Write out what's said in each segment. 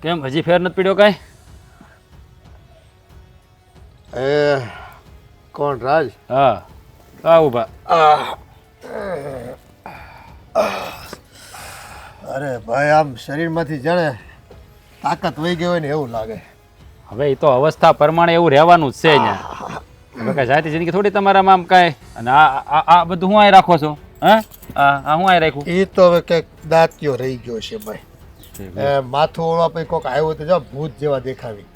કેમ હજી ફેર નથી પીડ્યો કાંઈ? એ કોણ રાજ? હા આવું ભા. અરે ભાઈ આમ શરીરમાંથી જાણે તાકાત વહી ગઈ હોય ને એવું લાગે. હવે એ તો અવસ્થા પ્રમાણે એવું રહેવાનું જ છે અહીંયા. હવે કાંઈ જાતિ જિંદગી થોડી તમારામાં આમ કાંઈ. અને આ બધું હું અહીં રાખો છો? હા આ હું અહીં રાખ્યું? એ તો હવે કંઈક દાંતિયો રહી ગયો છે ભાઈ. માથું ઓળવા પછી કોઈક આવ્યું તો જો ભૂત જેવા દેખાવી.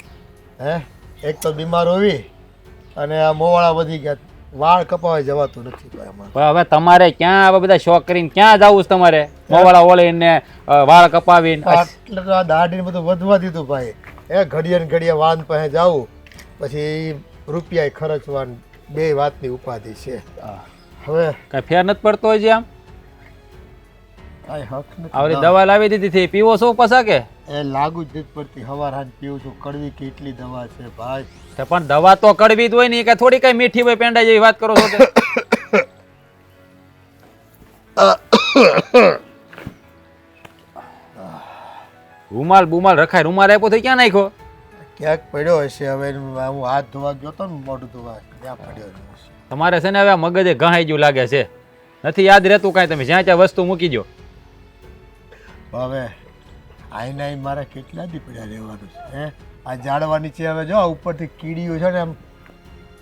એક તો બીમાર હોવી અને આ મોવાળા વધી ગયા, વાળ કપાવા જવાતું નથી ભાઈ આમાં. પણ હવે તમારે ક્યાં આવા બધા શોખ કરીને ક્યાં જવું છે તમારે? મોવાળા ઓળીને વાળ કપાવીને એટલે તો આ દાઢીને બધું વધવા દીધું ભાઈ. ઘડિયા ને ઘડિયા વાન પાસે જાવું પછી રૂપિયા ખર્ચવા, બે વાતની ઉપાધિ છે. હવે કાંઈ ફેર નથી પડતો હોય છે આમ? કાંઈ હક નથી. આવડી દવા લાવી દીધી હતી, પીવો છો પસા કે? એ લાગુ જ નથી પડતી. હવાર હાંજ પીવું છું. કડવી કેટલી દવા છે ભાઈ. પણ દવા તો કડવી જ હોય ને, કે થોડી કઈ મીઠી હોય પેંડા જેવી વાત કરો છો? રૂમાલ બુમાલ રખાય, રૂમાલ આપ્યો તો ક્યાં નાખ્યો? ક્યાંક પડ્યો હશે. હવે હું હાથ ધોવા ગયો તો ને મોઢું ધોવા, ત્યાં પડ્યો હશે. તમારે છે ને હવે મગજે ગહાઈ ગયું લાગે છે, નથી યાદ રહેતું કાંઈ. તમે જ્યાં ત્યાં વસ્તુ મૂકી દો. હવે આઈના મારે કેટલા દી પડ્યા રહેવાનું છે? આ ઝાડવા નીચે હવે જો ઉપરથી કીડીઓ છે ને આમ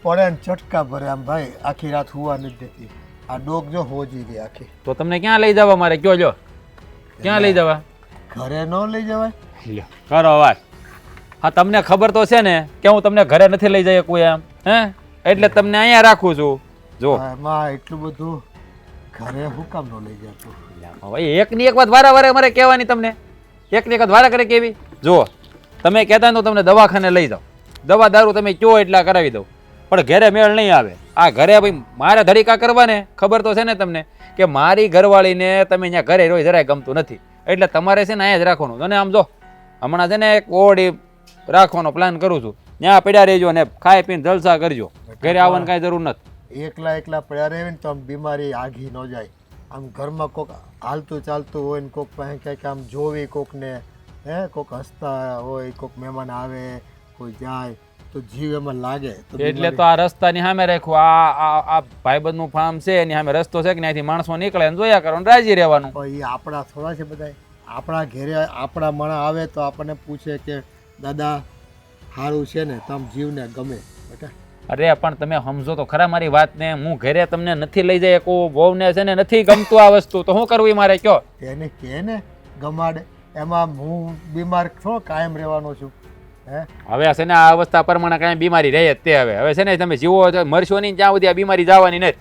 પડે ને ચટકા ભરે આમ ભાઈ. આખી રાત હુવા નથી દેતી. આ ડોક જો હોજી રહી આખી. તો તમને ક્યાં લઈ જવા મારે કયો? જો ક્યાં લઈ જવા? ઘરે ન લઈ જવાય. કરો વાત. હા તમને ખબર તો છે ને કે હું તમને ઘરે નથી લઈ જઈ શકું એમ. એટલે તમને અહીંયા રાખું છું. જો એમાં એટલું બધું ઘરે હું કામ ન લઈ જતું? એકની એક વાત વારે વારે મારે કહેવાની તમને. એકની એક વાત વારે કરે કેવી? જો તમે કહેતા તો તમને દવાખાને લઈ જાઓ, દવા દારૂ તમે કયો એટલા કરાવી દઉં, પણ ઘરે મેળ નહીં આવે. આ ઘરે ભાઈ મારે ધડીકા કરવાને ખબર તો છે ને તમને કે મારી ઘરવાળીને તમે અહીંયા ઘરે રોય જરાય ગમતું નથી. એટલે તમારે છે ને અહીંયા જ રાખવાનું. અને આમ જો હમણાં છે ને એક ઓડી રાખવાનો પ્લાન કરું છું. ત્યાં પડ્યા રહેજો ને ખાઈ પીને જલસા કરજો. ઘરે આવવાની કાંઈ જરૂર નથી. એકલા પડ્યા રહે ને તો આમ બીમારી આઘી ન જાય. આમ ઘરમાં કોક હાલતું ચાલતું હોય ને કોક પાસે કંઈક આમ જોવી કોકને, કોક હસતા હોય, કોક મહેમાન આવે, કોઈ જાય તો જીવ એમાં લાગે. એટલે તો આ રસ્તાની સામે રાખ્યું. આ ભાઈબંધનું ફાર્મ છે એની સામે રસ્તો છે કે ત્યાંથી માણસો નીકળે ને જોયા કરવાનું, રાજી રહેવાનું. એ આપણા થોડા છે બધા. આપણા ઘેરે આપણા માણસ આવે તો આપણને પૂછે કે દાદા સારું છે ને, તમે જીવને ગમે બેટા. અરે પણ તમે સમજો તો ખરા મારી વાતને. હું ઘરે તમને નથી લઈ જઈ શકું, વહુને છે ને નથી ગમતું આ વસ્તુ, તો શું કરવું મારે કયો? એને કે ને ગમાડે. એમાં હું બીમાર થોડો કાયમ રહેવાનો છું? હવે છે ને આ અવસ્થા પ્રમાણે કાંઈ બીમારી રહે જ તે. હવે છે ને તમે જીવો મરશો નહીં ત્યાં સુધી આ બીમારી જવાની નથી.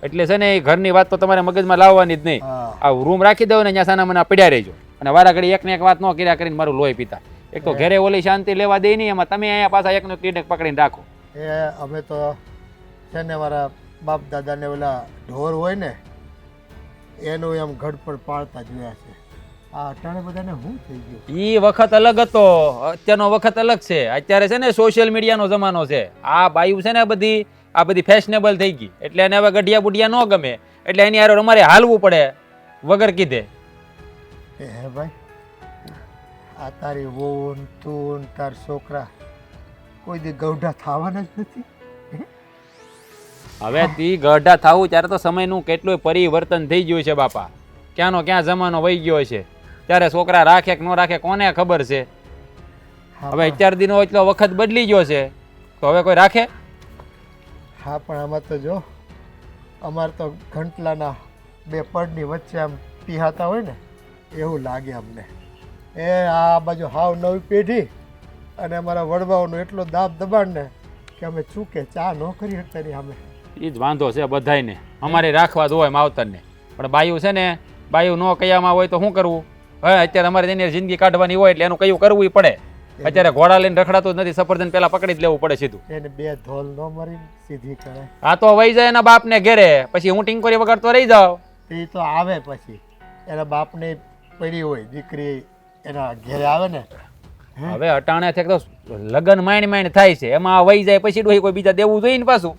એટલે છે ને એ ઘરની વાત તો તમારે મગજમાં લાવવાની જ નહીં. આ રૂમ રાખી દો ને ત્યાં સાના મને પડ્યા રહેજો. અને વારા ઘડી એકને એક વાત ન કર્યા કરીને મારું લોહી પીતા. એક તો ઘરે ઓલી શાંતિ લેવા દે નહીં, એમાં તમે અહીંયા પાછા એકનો ક્લિનિક પકડીને રાખો. અમે તો છે ને મારા બાપ દાદાને ઓલા ઢોર હોય ને એનું એમ ઘડપડ પાળતા જોયા છે. આ અટાણે બધાને શું થઈ ગયું? એ વખત અલગ હતો, અત્યારનો વખત અલગ છે. અત્યારે છે ને સોશિયલ મીડિયાનો જમાનો છે. આ બાયું છે ને આ બધી ફેશનેબલ થઈ ગઈ. એટલે એને હવે ગઢિયા બુઢિયા ન ગમે. એટલે એની હારે અમારે હાલવું પડે વગર કીધે. હે ભાઈ, આ તારી વહુ તું તાર છોકરા કોઈ દી ગૌઢા થવાના જ નથી. હવે તી ગઢા થવું ત્યારે તો સમયનું કેટલું પરિવર્તન થઈ ગયું છે બાપા. ક્યાંનો ક્યાં જમાનો વહી ગયો છે. ત્યારે છોકરા રાખે કે ન રાખે કોને ખબર છે. હવે અત્યાર દીનો એટલો વખત બદલી ગયો છે તો હવે કોઈ રાખે? હા પણ આમાં તો જો અમારે તો ઘંટલાના બે પડની વચ્ચે આમ પીહાતા હોય ને એવું લાગે અમને. આ બાજુ હાવ નવી પેઢી અને અમારા વડવાઓનો એટલો દાબ દબાણ ને કે અમે ચૂકે ચા ન કરી શકતા નહીં. અમે એ જ વાંધો છે બધાયને. અમારે રાખવા જ હોય માવતરને, પણ બાયું છે ને બાયું ન કયામાં હોય તો શું કરવું? હવે અત્યારે અમારે તેની જિંદગી કાઢવાની હોય એટલે એનું કયું કરવું પડે. અત્યારે ઘોડા લઈને રખડાતું જ નથી, સફરજન પેલા પકડી જ લેવું પડે સીધું. એને બે ધોલ ન મરી સીધી કરે. આ તો વહી જાય એના બાપને ઘેરે, પછી હું ટીંકોરી વગર તો રહી જાવ. એ તો આવે પછી એના બાપને પડી હોય દીકરી એના ઘેરે આવે ને. હવે અટાણે છે તો લગન માંડ થાય છે, એમાં વહી જાય પછી ડોહી કોઈ બીજા દેવું જોઈએ ને પાછું,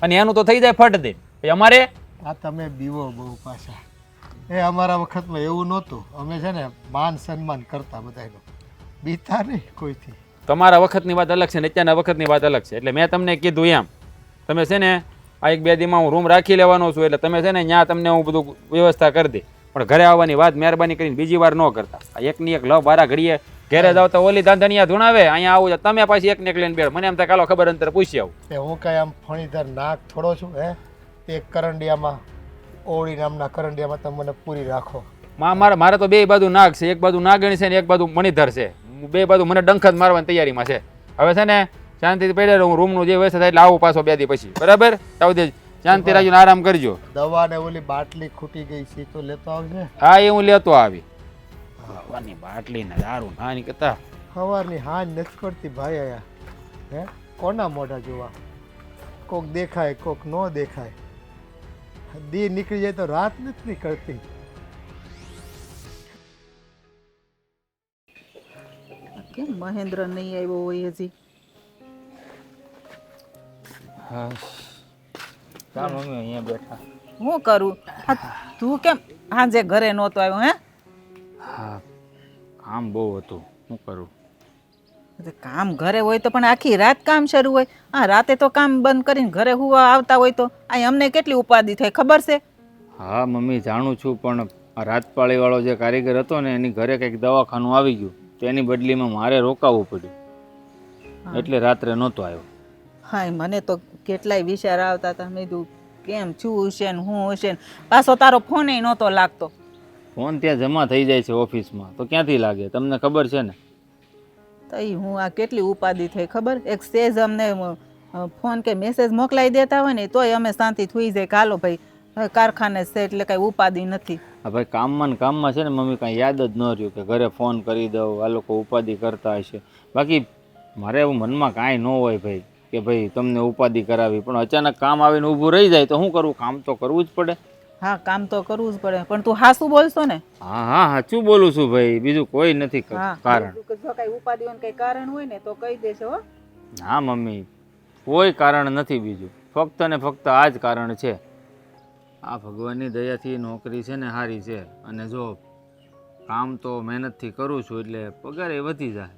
અને એનું તો થઈ જાય ફટ દે. અમારે આ તમે બીવો બહુ પાછા. એ અમારા વખતમાં એવું નહોતું. અમે છે ને માન સન્માન કરતા બધાનું, બીતા નહીં કોઈથી. તમારા વખતની વાત અલગ છે ને અત્યારના વખતની વાત અલગ છે. એટલે મેં તમને કીધું એમ તમે છે ને આ 1-2 દીમાં હું રૂમ રાખી લેવાનો છું. એટલે તમે છે ને ત્યાં તમને હું બધું વ્યવસ્થા કરી દે. પણ ઘરે આવવાની વાત મહેરબાની કરીને બીજી વાર ન કરતા. આ એકની એક લવ બારા ઘડીએ ઘરે જાવ તો ઓલી ધાંધણિયા ધૂણાવે, અહીંયા આવું તમે પાછી એકને એક લઈને બેડ. મને એમ થાય કાલો ખબર અંતર પૂછી આવું. તે હું કાંઈ આમ ફણીધર નાક થોડો છું હે? એક કરંડિયામાં ઓળી નામના કરંડિયામાં તમે મને પૂરી રાખો. મારે તો બે બાજુ નાગ છે. એક બાજુ નાગણી છે ને એક બાજુ મણિધર છે. બે બાજુ મને ડંખ જ મારવાની તૈયારીમાં છે. હવે છે ને શાંતિથી પડે હું રૂમનું જે વ્યવસ્થા થાય એટલે આવું પાછો 2 દી પછી. બરાબર? તાવ શાંતિ રાખીને આરામ કરજો. દવા ને ઓલી બાટલી ખૂટી ગઈ છે તો લેતો આવજે. હા એ હું લેતો આવી. દવાની બાટલી ને દારૂ ના ની કતા સવારની હાજ નથી પડતી ભાઈ. આયા હે કોના મોઢા જોવા? કોક દેખાય કોક ન દેખાય. દી નીકળી જાય તો રાત નથી નીકળતી. કેમ મહેન્દ્ર નહીં આવ્યો હોય હજી? હા કા મમ્મી અહીંયા બેઠા. હું કરું? તું કેમ સાંજે ઘરે નહોતો આવ્યો? હે હા કામ બહુ હતું, શું કરું? કામ ઘરે હોય તો પણ આખી રાત કામ શરૂ હોય. હા રાતે તો કામ બંધ કરીને ઘરે હુવા આવતા હોય તો અહીં અમને કેટલી ઉપાધિ થાય ખબર છે? હા મમ્મી જાણું છું, પણ આ રાતપાળીવાળો જે કારીગર હતો ને એની ઘરે કંઈક દવાખાનું આવી ગયું તો એની બદલીમાં મારે રોકાવું પડ્યું, એટલે રાત્રે નહોતો આવ્યો. હા મને તો કેટલાય વિચાર આવતા હતા. મેં કીધું કેમ છું હશે ને હું હશે ને. પાછો તારો ફોન નહોતો લાગતો. ફોન ત્યાં જમા થઈ જાય છે ઓફિસમાં, તો ક્યાંથી લાગે? તમને ખબર છે ને. તો હું આ કેટલી ઉપાધિ થઈ ખબર? એક સેજ અમને ફોન કે મેસેજ મોકલાવી દેતા હોય ને તોય અમે શાંતિ થઈ જાય કે હાલો ભાઈ કારખાને છે એટલે કાંઈ ઉપાધિ નથી. હા ભાઈ કામમાં ને કામમાં છે ને મમ્મી કાંઈ યાદ જ ન રહ્યું કે ઘરે ફોન કરી દઉં, આ લોકો ઉપાધિ કરતા હશે. બાકી મારે એવું મનમાં કાંઈ ન હોય ભાઈ કે ભાઈ તમને ઉપાધિ કરાવી, પણ અચાનક કામ આવીને ઊભું રહી જાય તો શું કરવું? કામ તો કરવું જ પડે. હા કામ તો કરવું જ પડે, પણ તું હાસું બોલશો ને? હા હા સાચું બોલું છું ભાઈ, બીજું કોઈ નથી કારણ. જો કઈ ઉપાધિ હોય કઈ કારણ હોય ને તો કહી દેશો હો. હા મમ્મી કોઈ કારણ નથી બીજું, ફક્ત ને ફક્ત આ જ કારણ છે. આ ભગવાનની દયાથી નોકરી છે ને સારી છે, અને જો કામ તો મહેનતથી કરું છું એટલે પગાર એ વધી જાય.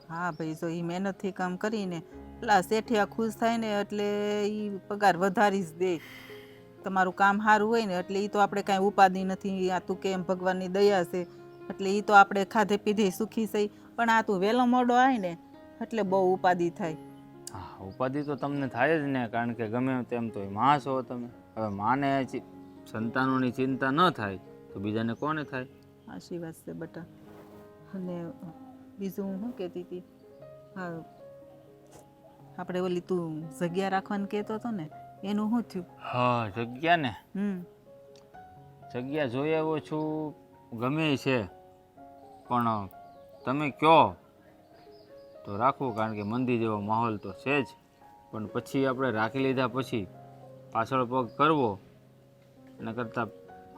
હા ભાઈ જો એ મહેનતથી કામ કરીને પેલા શેઠિયા ખુશ થાય ને એટલે એ પગાર વધારી જ દે. તમારું કામ સારું હોય ને એટલે એ તો આપણે કાંઈ ઉપાધિ નથી. આ તું કેમ ભગવાનની દયા છે એટલે એ તો આપણે ખાધે પીધે સુખી થઈ. પણ આ તું વહેલો મોડો આવે ને એટલે બહુ ઉપાધિ થાય. હા ઉપાધિ તો તમને થાય જ ને, કારણ કે ગમે તેમ તો માં છો તમે. હવે માને સંતાનોની ચિંતા ન થાય તો બીજાને કોને થાય? સાચી વાત છે બટા. અને બીજું હું શું કહેતી હતી? હા આપણે ઓલી તું જગ્યા રાખવાનું કહેતો હતો ને એનું શું થયું? હા જગ્યા ને જગ્યા જોઈ આવ્યો છું, ગમે છે, પણ તમે કહો તો રાખવું, કારણ કે મંદિર જેવો માહોલ તો છે જ. પણ પછી આપણે રાખી લીધા પછી પાછળ પગ કરવો એના કરતાં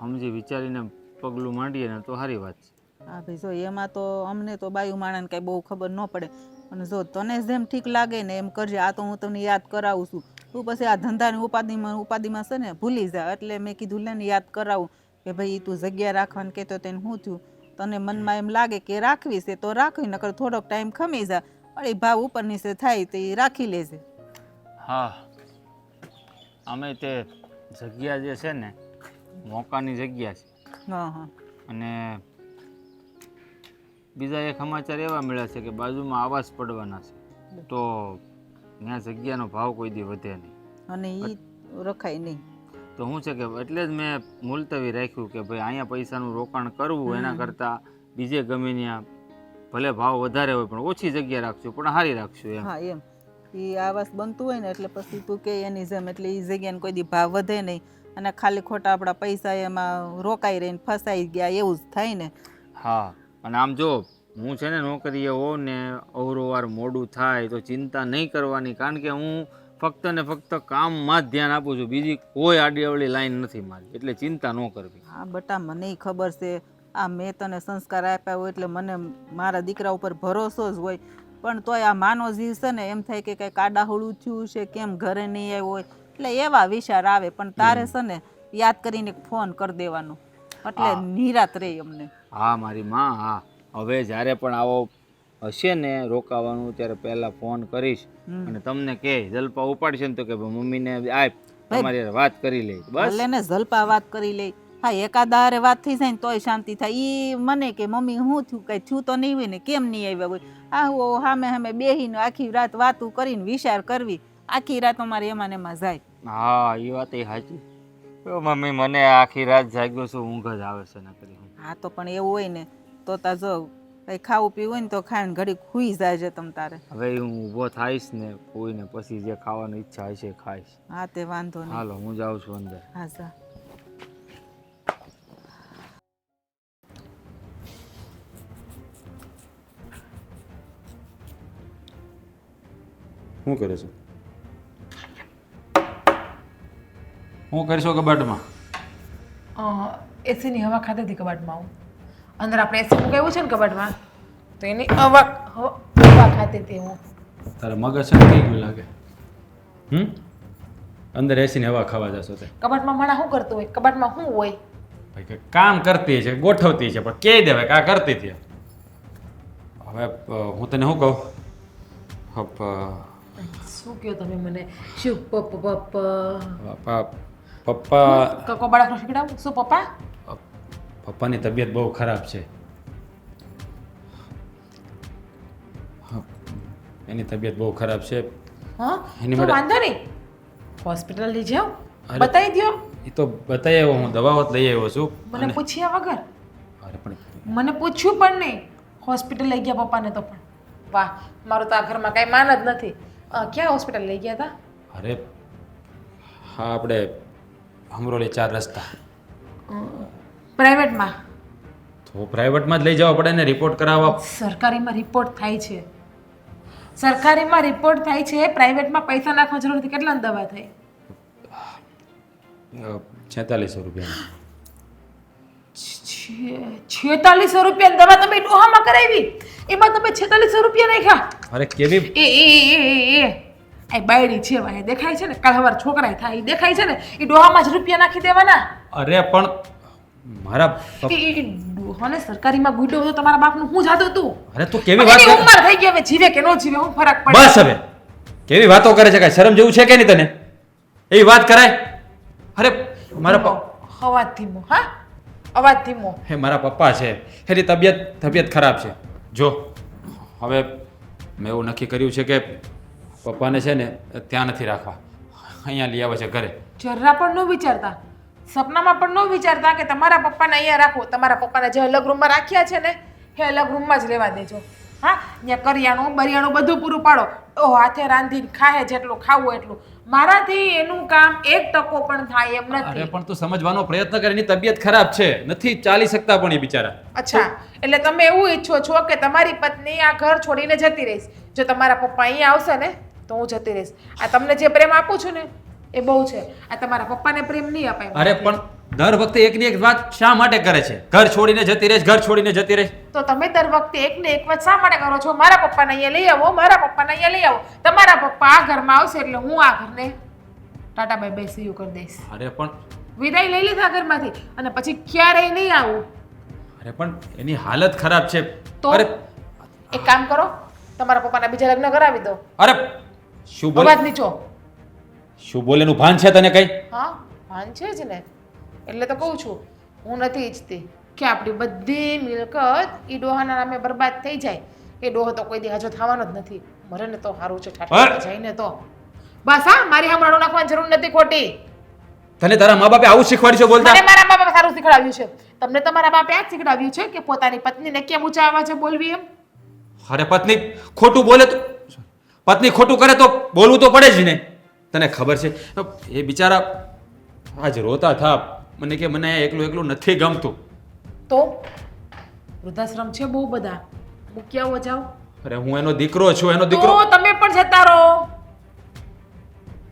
સમજી વિચારીને પગલું માંડીએ ને તો સારી વાત છે. હા ભાઈ જો એમાં તો અમને તો બાયુ માણસને કાંઈ બહુ ખબર ન પડે, અને જો તને જેમ ઠીક લાગે ને એમ કરજે. આ તો હું તમને યાદ કરાવું છું. તું પછી આ ધંધાની ઉપાધિમાં છે ને ભૂલી જા. એટલે મેં કીધું લે ને યાદ કરાવું કે ભાઈ તું જગ્યા રાખવાનું કહેતો તેને શું થયું? તને મનમાં એમ લાગે કે રાખવી છે તો રાખવી, નકર થોડોક ટાઈમ ખમી જા. વળી ભાવ ઉપર નીચે થાય તો એ રાખી લેજે. હા અમે તે જગ્યા જે છે ને મોકાની જગ્યા છે. હા હા. અને બીજા એક સમાચાર એવા મળ્યા છે કે બાજુમાં આવાસ પડવાના છે, તો ત્યાં જગ્યાનો ભાવ કોઈ દી વધે નહીં અને એ રખાય નહીં. તો શું છે કે એટલે જ મેં મુલતવી રાખ્યું કે ભાઈ અહીંયા પૈસાનું રોકાણ કરવું એના કરતાં બીજે ગમે ત્યાં ભલે ભાવ વધારે હોય પણ ઓછી જગ્યા રાખશું પણ સારી રાખશું એમ. હા એમ એ આવાસ બનતું હોય ને એટલે પછી તું કે એની જેમ એટલે એ જગ્યાને કોઈ દી ભાવ વધે નહીં અને ખાલી ખોટા આપણા પૈસા એમાં રોકાઈ રહીને ફસાઈ ગયા એવું જ થાય ને. હા અને આમ જો હું છે ને નોકરીએ હોઉં ને અવરોવાર મોડું થાય તો ચિંતા નહીં કરવાની, કારણ કે હું ફક્ત ને ફક્ત કામમાં જ ધ્યાન આપું છું, બીજી કોઈ આડીઅવળી લાઈન નથી મારી, એટલે ચિંતા ન કરવી. હા બટા મને ખબર છે. આ મેં તને સંસ્કાર આપ્યા હોય એટલે મને મારા દીકરા ઉપર ભરોસો જ હોય, પણ તોય આ માનો જીવ છે ને એમ થાય કે કંઈક આડાહળું થયું છે, કેમ ઘરે નહીં આવ્યો હોય, એટલે એવા વિચાર આવે. પણ તારે છે ને યાદ કરીને ફોન કરી દેવાનો એટલે નિરાત રહે અમને. હા મારી માં, હા હવે જ્યારે પણ આવો હશે ને રોકાવાનું ત્યારે પહેલા ફોન કરીશ અને તમને કે જલપા ઉપાડશે ને તો કે ભાઈ મમ્મીને આપ તમારી હારે વાત કરી લે બસ. ભલે ને જલપા વાત કરી લે, હા એકાદા હારે વાત થઈ જાય ને તોય શાંતિ થાય. ઈ મને કે મમ્મી હું થયું, કઈ થયું તો નહીં હોય ને, કેમ નહીં આવ્યા હોય. આવો સામે સામે બેહીને આખી રાત વાતું કરીને વિચાર કરવી, આખી રાત અમારે એમાં ને એમાં જાય. હા એ વાત એ સાચી. મમ્મી મને આખી રાત જાગ્યો છું, ઊંઘ જ આવે છે નકરી. હા તો પણ એવું હોય ને તો તા જો કઈ ખાવું પીવું હોય ને તો ખાઈને ઘડી ખુઈ જાય છે તમ તારે. હવે હું ઊભો થાઈશ ને કોઈને પછી જે ખાવાની ઈચ્છા હશે ખાઈશ. હા તે વાંધો નહીં. હાલો હું જાઉં છું અંદર. હા જા. શું કરે છે? શું કરશો કબાટમાં? એસીની હવા ખાતી હતી કબાટમાં. હું અંદર આપણે એસી મુકાવ્યું છે ને કબાટમાં, તો એની હવા ખાતી હતી હું. તારે મગજ છે થઈ ગયું લાગે. અંદર એસીને હવા ખાવા જશો તે? કબાટમાં માણા શું કરતું હોય? કબાટમાં શું હોય? ભાઈ કે કામ કરતી છે, ગોઠવતી છે, પણ કહી દેવાય કે આ કરતી હતી. હવે હું તને શું કહું, શું કહો તમે મને? શું પપ્પા કબાટ શીખડાવું? શું પપ્પા? પપ્પાની તબિયત બહુ ખરાબ છે. એની તબિયત બહુ ખરાબ છે. હા એની તો માટે- વાંધો નહીં, હોસ્પિટલ લઈ જાઓ, અરે- બતાવી દો. એ તો બતાવી આવ્યો, હું દવાઓ જ લઈ આવ્યો છું. મને પૂછ્યા વગર? અરે પણ મને પૂછ્યું પણ નહીં, હોસ્પિટલ લઈ ગયા પપ્પાને તો પણ. વાહ, મારું તો આ ઘરમાં કાંઈ માન જ નથી. ક્યાં હોસ્પિટલ લઈ ગયા હતા? અરે હા, આપણે અમરોલી 4 રસ્તા. પ્રાઇવેટમાં? તો પ્રાઇવેટમાં જ લઈ જવા પડે ને, રિપોર્ટ કરાવવા. સરકારીમાં રિપોર્ટ થાય છે, સરકારીમાં રિપોર્ટ થાય છે, પ્રાઇવેટમાં પૈસા નાખવા જરૂર નથી. કેટલાની દવા થઈ? 4600 રૂપિયા. 4600 રૂપિયાની દવા તમે ડોહામાં કરાવી? એમાં તમે 4600 રૂપિયા નાખ્યા? અરે કેવી એ બાયડી છે વાય દેખાય છે ને, કાલ સવાર છોકરાય થાય ઈ દેખાય છે ને, એ ડોહામાં જ રૂપિયા નાખી દેવાના. અરે પણ મારા એ ડોહાને સરકારીમાં ગુડ્યો હતો, તમારા બાપનું હું જાતું હતું? અરે તું કેવી વાત એની કરે? ઉંમર થઈ ગઈ, હવે જીવે કે ન જીવે હું ફરક પડે? બસ હવે કેવી વાતો કરે છે, કાંઈ શરમ જેવું છે કે નહીં તને? એવી વાત કરાય? અરે મારા અવાજ ધીમો. હા, અવાજ ધીમો. હે મારા પપ્પા છે, એની તબિયત ખરાબ છે. જો હવે મેં એવું નક્કી કર્યું છે કે પપ્પાને છે ને ત્યાં નથી રાખવા, અહીંયા લઈ આવે છે ઘરે. જરા પણ ન વિચારતા, સપનામાં પણ ન વિચારતા કે તમારા પપ્પાને અહીંયા રાખો. તમારા પપ્પાને જે અલગ રૂમમાં રાખ્યા છે ને એ અલગ રૂમમાં જ રહેવા દેજો. હા, ત્યાં કરિયાણું બરિયાણું બધું પૂરું પાડો. ઓ હાથે રાંધીને ખાય જેટલું ખાવું એટલું. મારાથી એનું કામ 1% પણ થાય એમ અરે નથી. પણ તું સમજવાનો પ્રયત્ન કર, એની તબિયત ખરાબ છે, નથી ચાલી શકતા પણ એ બિચારા. અચ્છા, એટલે તમે એવું ઈચ્છો છો કે તમારી પત્ની આ ઘર છોડીને જતી રહીશ? જો તમારા પપ્પા અહીંયા આવશે ને તો હું જતી રહીશ. આ તમને જે પ્રેમ આપું છું ને એ બહુ છે. આ તમારા પપ્પાને પ્રેમ નહીં અપાય. અરે પણ દર વખતે એકની એક વાત શા માટે કરે છે? ઘર છોડીને જતી રહીશ, ઘર છોડીને જતી રહીશ. તો તમે દર વખતે એકને એક વાત શા માટે કરો છો? મારા પપ્પાને અહીંયા લઈ આવો, મારા પપ્પાને અહીંયા લઈ આવો. તમારા પપ્પા આ ઘરમાં આવશે એટલે હું આ ઘરને Tata bye bye see you કરી દઈશ. અરે પણ વિદાય લઈ લીધા ઘરમાંથી અને પછી ક્યારેય નહીં આવું. અરે પણ એની હાલત ખરાબ છે. તો અરે એક કામ કરો, તમારા પપ્પાના બીજા લગ્ન કરાવી દો. અરે શું બોલે? અવાજ નીચો. શું બોલેનું ભાન છે તને કઈ? હા, ભાન છે જ ને, એટલે તો કહું છું. હું નથી ઈચ્છતી કે આપણી બધી મિલકત ઈ ડોહાના નામે બરબાદ થઈ જાય. એ ડોહો તો કોઈ દી હાજો થવાનો જ નથી. મરે ને તો સારું છે, ઠાઠા જઈને તો બસ. હા, મારી હમણાં નાખવાની જરૂર નથી ખોટી. તને તારા મા બાપે આવું શીખવાડ્યું છે બોલતા? મને મારા મા બાપે સારું શીખડાવ્યું છે. તમને તમારા બાપે આ જ શીખડાવ્યું છે કે પોતાની પત્નીને કેમ ઊંચા અવાજે બોલવી એમ? અરે પત્ની ખોટું બોલે તો, પત્ની ખોટું કરે તો બોલવું તો પડે જ ને. તને ખબર છે એ બિચારા આજ રોતા થા, મને કે મને એકલું એકલું નથી ગમતું. તો વૃદ્ધાશ્રમ છે બહુ બધા, મૂકી આવો જાઓ. અરે હું એનો દીકરો છું, એનો દીકરો. તો તમે પણ જતા રહો,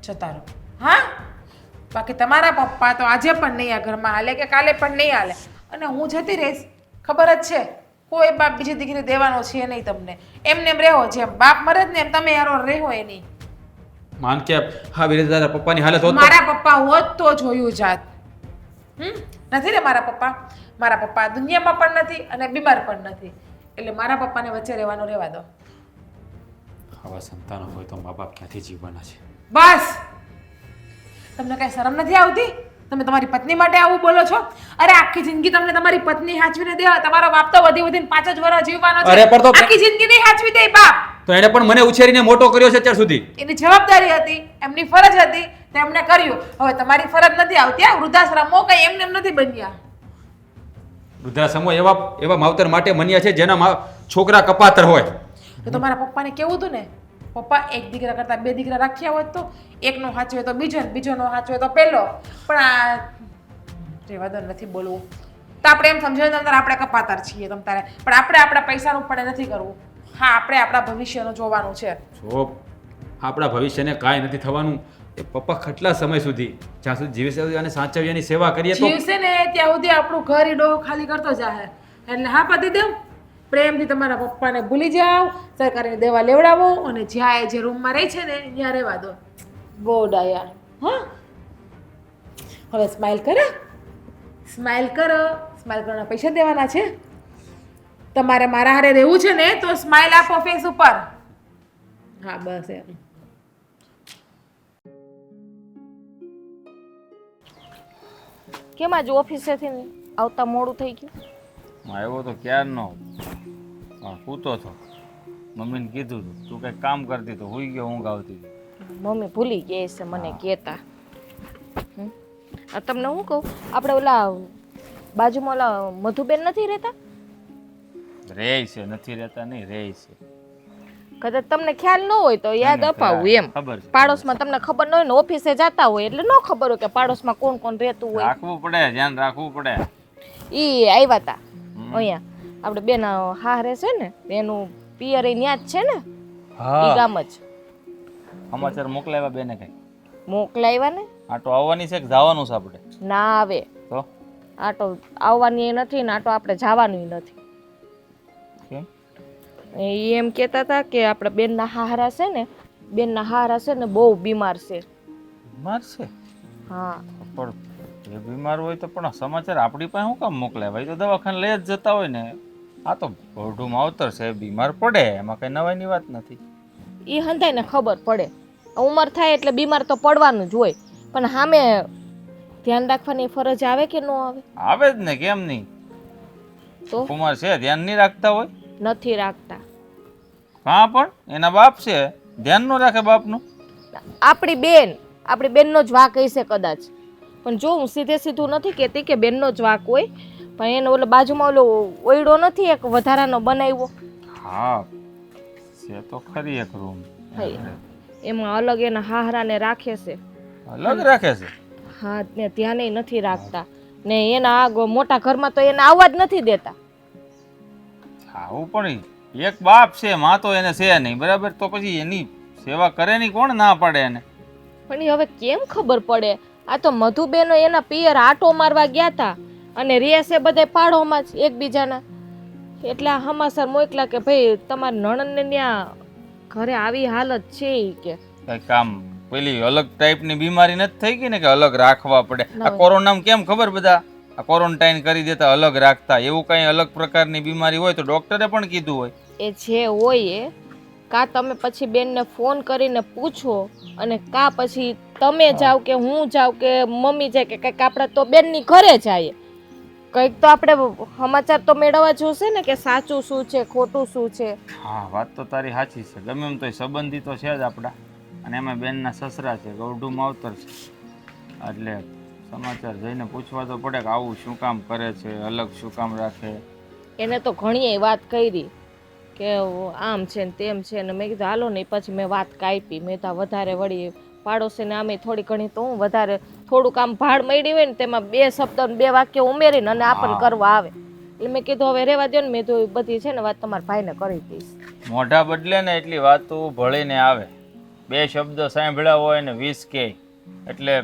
જતા રહો. હા, બાકી તમારા પપ્પા તો આજે પણ નહીં આ ઘરમાં હાલે કે કાલે પણ નહીં હાલે. અને હું જતી રહીશ, ખબર જ છે કોઈ બાપ બીજી દીકરી દેવાનો છે નહીં તમને. એમને એમ રહેવો, જેમ બાપ મરે જ ને એમ તમે યારો રહેવો એની. માન કે આવી રીતે તારા પપ્પાની હાલત હોત તો? મારા પપ્પા હોત તો જોયું જાત. નથી ને મારા પપ્પા દુનિયામાં પણ નથી અને બીમાર પણ નથી, એટલે મારા પપ્પાને વચ્ચે રહેવાનું રહેવા દો. આવા સંતાનો હોય તો મા બાપ ક્યાંથી જીવવાના છે? બસ, તમને કઈ શરમ નથી આવતી? તમે તમારી પત્ની માટે આવું બોલો છો? અરે આખી જિંદગી તમને તમારી પત્ની હાચવીને દે, તમારો બાપ તો વધીને 5 જ વર્ષ જીવવાનો છે. અરે પણ તો આખી જિંદગી નહીં હાચવી દે બાપ. તો એને પણ મને ઉછેરીને મોટો કર્યો છે અત્યાર સુધી. એની જવાબદારી હતી, એમની ફરજ હતી, તો એમને કર્યું. હવે તમારી ફરજ નથી આવતી. આ વૃદ્ધાશ્રમો કઈ એમને એમ નથી બન્યા. વૃદ્ધાશ્રમો એવા માવતર માટે બન્યા છે જેના છોકરા કપાતર હોય. તો તમારા પપ્પાને કેવું હતું ને, પપ્પા એક દીકરા કરતા 2 દીકરા રાખ્યા હોત તો એકનો હાચવે તો બીજો ને બીજોનો હાચવે તો પહેલો. પણ આ રેવા દો, નથી બોલવું. તો આપણે એમ સમજો ને આપણે કપાતર છીએ તમ તારે, પણ આપણે આપણા પૈસાનું પણ નથી કરવું. હા, આપણે આપણા ભવિષ્યનું જોવાનું છે. જો આપણા ભવિષ્યને કાંઈ નથી થવાનું. એ પપ્પા કેટલા સમય સુધી, જ્યાં સુધી જીવે છે અને સાચવ્યાની સેવા કરીએ તો જીવશે ને ત્યાં સુધી આપણું ઘર ઈ ડોહ ખાલી કરતો જાહે. એટલે હા પતિ દેવ, પ્રેમથી તમારા પપ્પાને ભૂલી જાઓ, સરકારી દવા લેવડાવો અને જ્યાં એ જે રૂમમાં રહે છે ને ત્યાં રહેવા દો. બહુ ડાયા. હા, હવે સ્માઈલ કરો, સ્માઈલ કરો. સ્માઈલ કરવાના પૈસા દેવાના છે. તમારે મારા હારે રહેવું છે ને તો સ્માઈલ આપો ફેસ ઉપર. હા બસ એમ. કેમ આજે ઓફિસેથી આવતા મોડું થઈ ગયું? આવ્યો તો ક્યારનો, સૂતો હતો. મમ્મીને કીધું હતું તું કંઈક કામ કરતી તો હુઈ ગયો, ઊંઘ આવતી હતી. મમ્મી ભૂલી ગઈ છે મને કહેતા. તમને હું કહું, આપણે ઓલા બાજુમાં ઓલા મધુબેન નથી રહેતા? રે છે, નથી રહેતા નહીં, રે છે. કદાચ તમને ખ્યાલ ન હોય તો યાદ અપાવું એમ. ખબર છે. પાડોશમાં તમને ખબર ન હોય ને ઓફિસે જતા હોય એટલે ન ખબર હોય કે પાડોશમાં કોણ કોણ રહેતું હોય. રાખવું પડે, ધ્યાન રાખવું પડે. ઈ આવ્યા હતા અહીંયા, આપણે બેન હારે છે ને એનું પિયર એ ન્યા જ છે ને, ઈ ગામ જ. સમાચાર મોકલાવ્યા બેને કઈ? મોકલાવ્યા ને. આટો આવવાની છે કે જવાનું છે આપણે? ના આવે તો આટો આવવાની નથી ને આટો આપણે જવાનું નથી. કેમ? એ એમ કહેતા હતા કે આપણે બેનના હારા છે ને, બેનના હારા છે ને બહુ બીમાર છે. બીમાર છે? હા. પણ એ બીમાર હોય તો પણ સમાચાર આપણી પાસે શું કામ મોકલે? ભાઈ તો દવાખાને લઈ જ જતા હોય ને. આ તો ભોઢું માવતર છે, બીમાર પડે, એમાં કઈ નવાઈની વાત નથી. એ હંધાય ને ખબર પડે, ઉંમર થાય એટલે બીમાર તો પડવાનું જ હોય, પણ સામે ધ્યાન રાખવાની ફરજ આવે કે ન આવે? આવે જ ને, કેમ નહીં? તો કુમાર છે, ધ્યાન નહીં રાખતા હોય? નથી રાખતા. હા, પણ એના બાપ છે, ધ્યાન ન રાખે બાપનું. આપણી બેનનો જ વાંક હશે કદાચ, પણ જો હું સીધું નથી કહેતી કે બેનનો જ વાંક હોય, પણ એને ઓલો બાજુમાં ઓલો ઓયડો નથી એક વધારાનો બનાવ્યો? હા, છે તો ખરી એક રૂમ. એમાં અલગ એના હાહરાને રાખે છે. અલગ રાખે છે? હા, ને ધ્યાને નથી રાખતા ને એના આ મોટા ઘરમાં તો એને આવવા જ નથી દેતા. આવું પણ એક બાપ છે, માં તો એને છે નહીં, બરાબર? તો પછી એની સેવા કરે નહીં, કોણ ના પાડે એને? પણ એ હવે કેમ ખબર પડે? આ તો મધુબેનો એના પિયર આટો મારવા ગયા હતા અને રેસે બધે પાડોમાં જ એકબીજાના, એટલે આ હમાસર મોકલા કે ભાઈ તમારા નણંદને ત્યાં ઘરે આવી હાલત છે ઈ કે. કઈ કામ પેલી અલગ ટાઈપની બીમારી નથી થઈ ગઈ ને કે અલગ રાખવા પડે? આ કોરોનામાં કેમ ખબર, બધા આ ક્વોરન્ટાઇન કરી દેતા, અલગ રાખતા. એવું કઈ અલગ પ્રકારની બીમારી હોય તો ડોક્ટરે પણ કીધું હોય. એ જે હોય એ કા તમે પછી બેનને ફોન કરીને પૂછો અને કા પછી તમે જાવ કે હું જાવ કે મમ્મી જાય કે કંઈક આપણે તો બેનની ઘરે જાય, કંઈક તો આપણે સમાચાર તો મેળવવા જોશે ને કે સાચું શું છે ખોટું શું છે. હા, વાત તો તારી સાચી છે. ગમે એમ તો સંબંધી તો છે જ આપણા, અને એમાં બેનના સસરા છે, ગૌઢું માવતર છે, એટલે સમાચાર જઈને પૂછવા તો પડે કે આવું શું કામ કરે છે, અલગ શું કામ રાખે. એને તો ઘણી વાત કરી કે આમ છે ને તેમ છે ને, મેં કીધું હાલો ને. પછી મેં વાત કાપી, મેં તો વધારે વળી પાડોશીને આમે થોડી ઘણી તો હું વધારે થોડુંક આમ ભાડ મળી હોય ને તેમાં 2 શબ્દ 2 વાક્ય ઉમેરીને અને આપણને કરવા આવે, એટલે મેં કીધું હવે રહેવા દો ને. મેં તો બધી છે ને વાત તમારા ભાઈને કરી દઈશ. મોઢા બદલે ને એટલી વાતો ભળીને આવે. 2 શબ્દ સાંભળ્યા હોય ને 20 કે, એટલે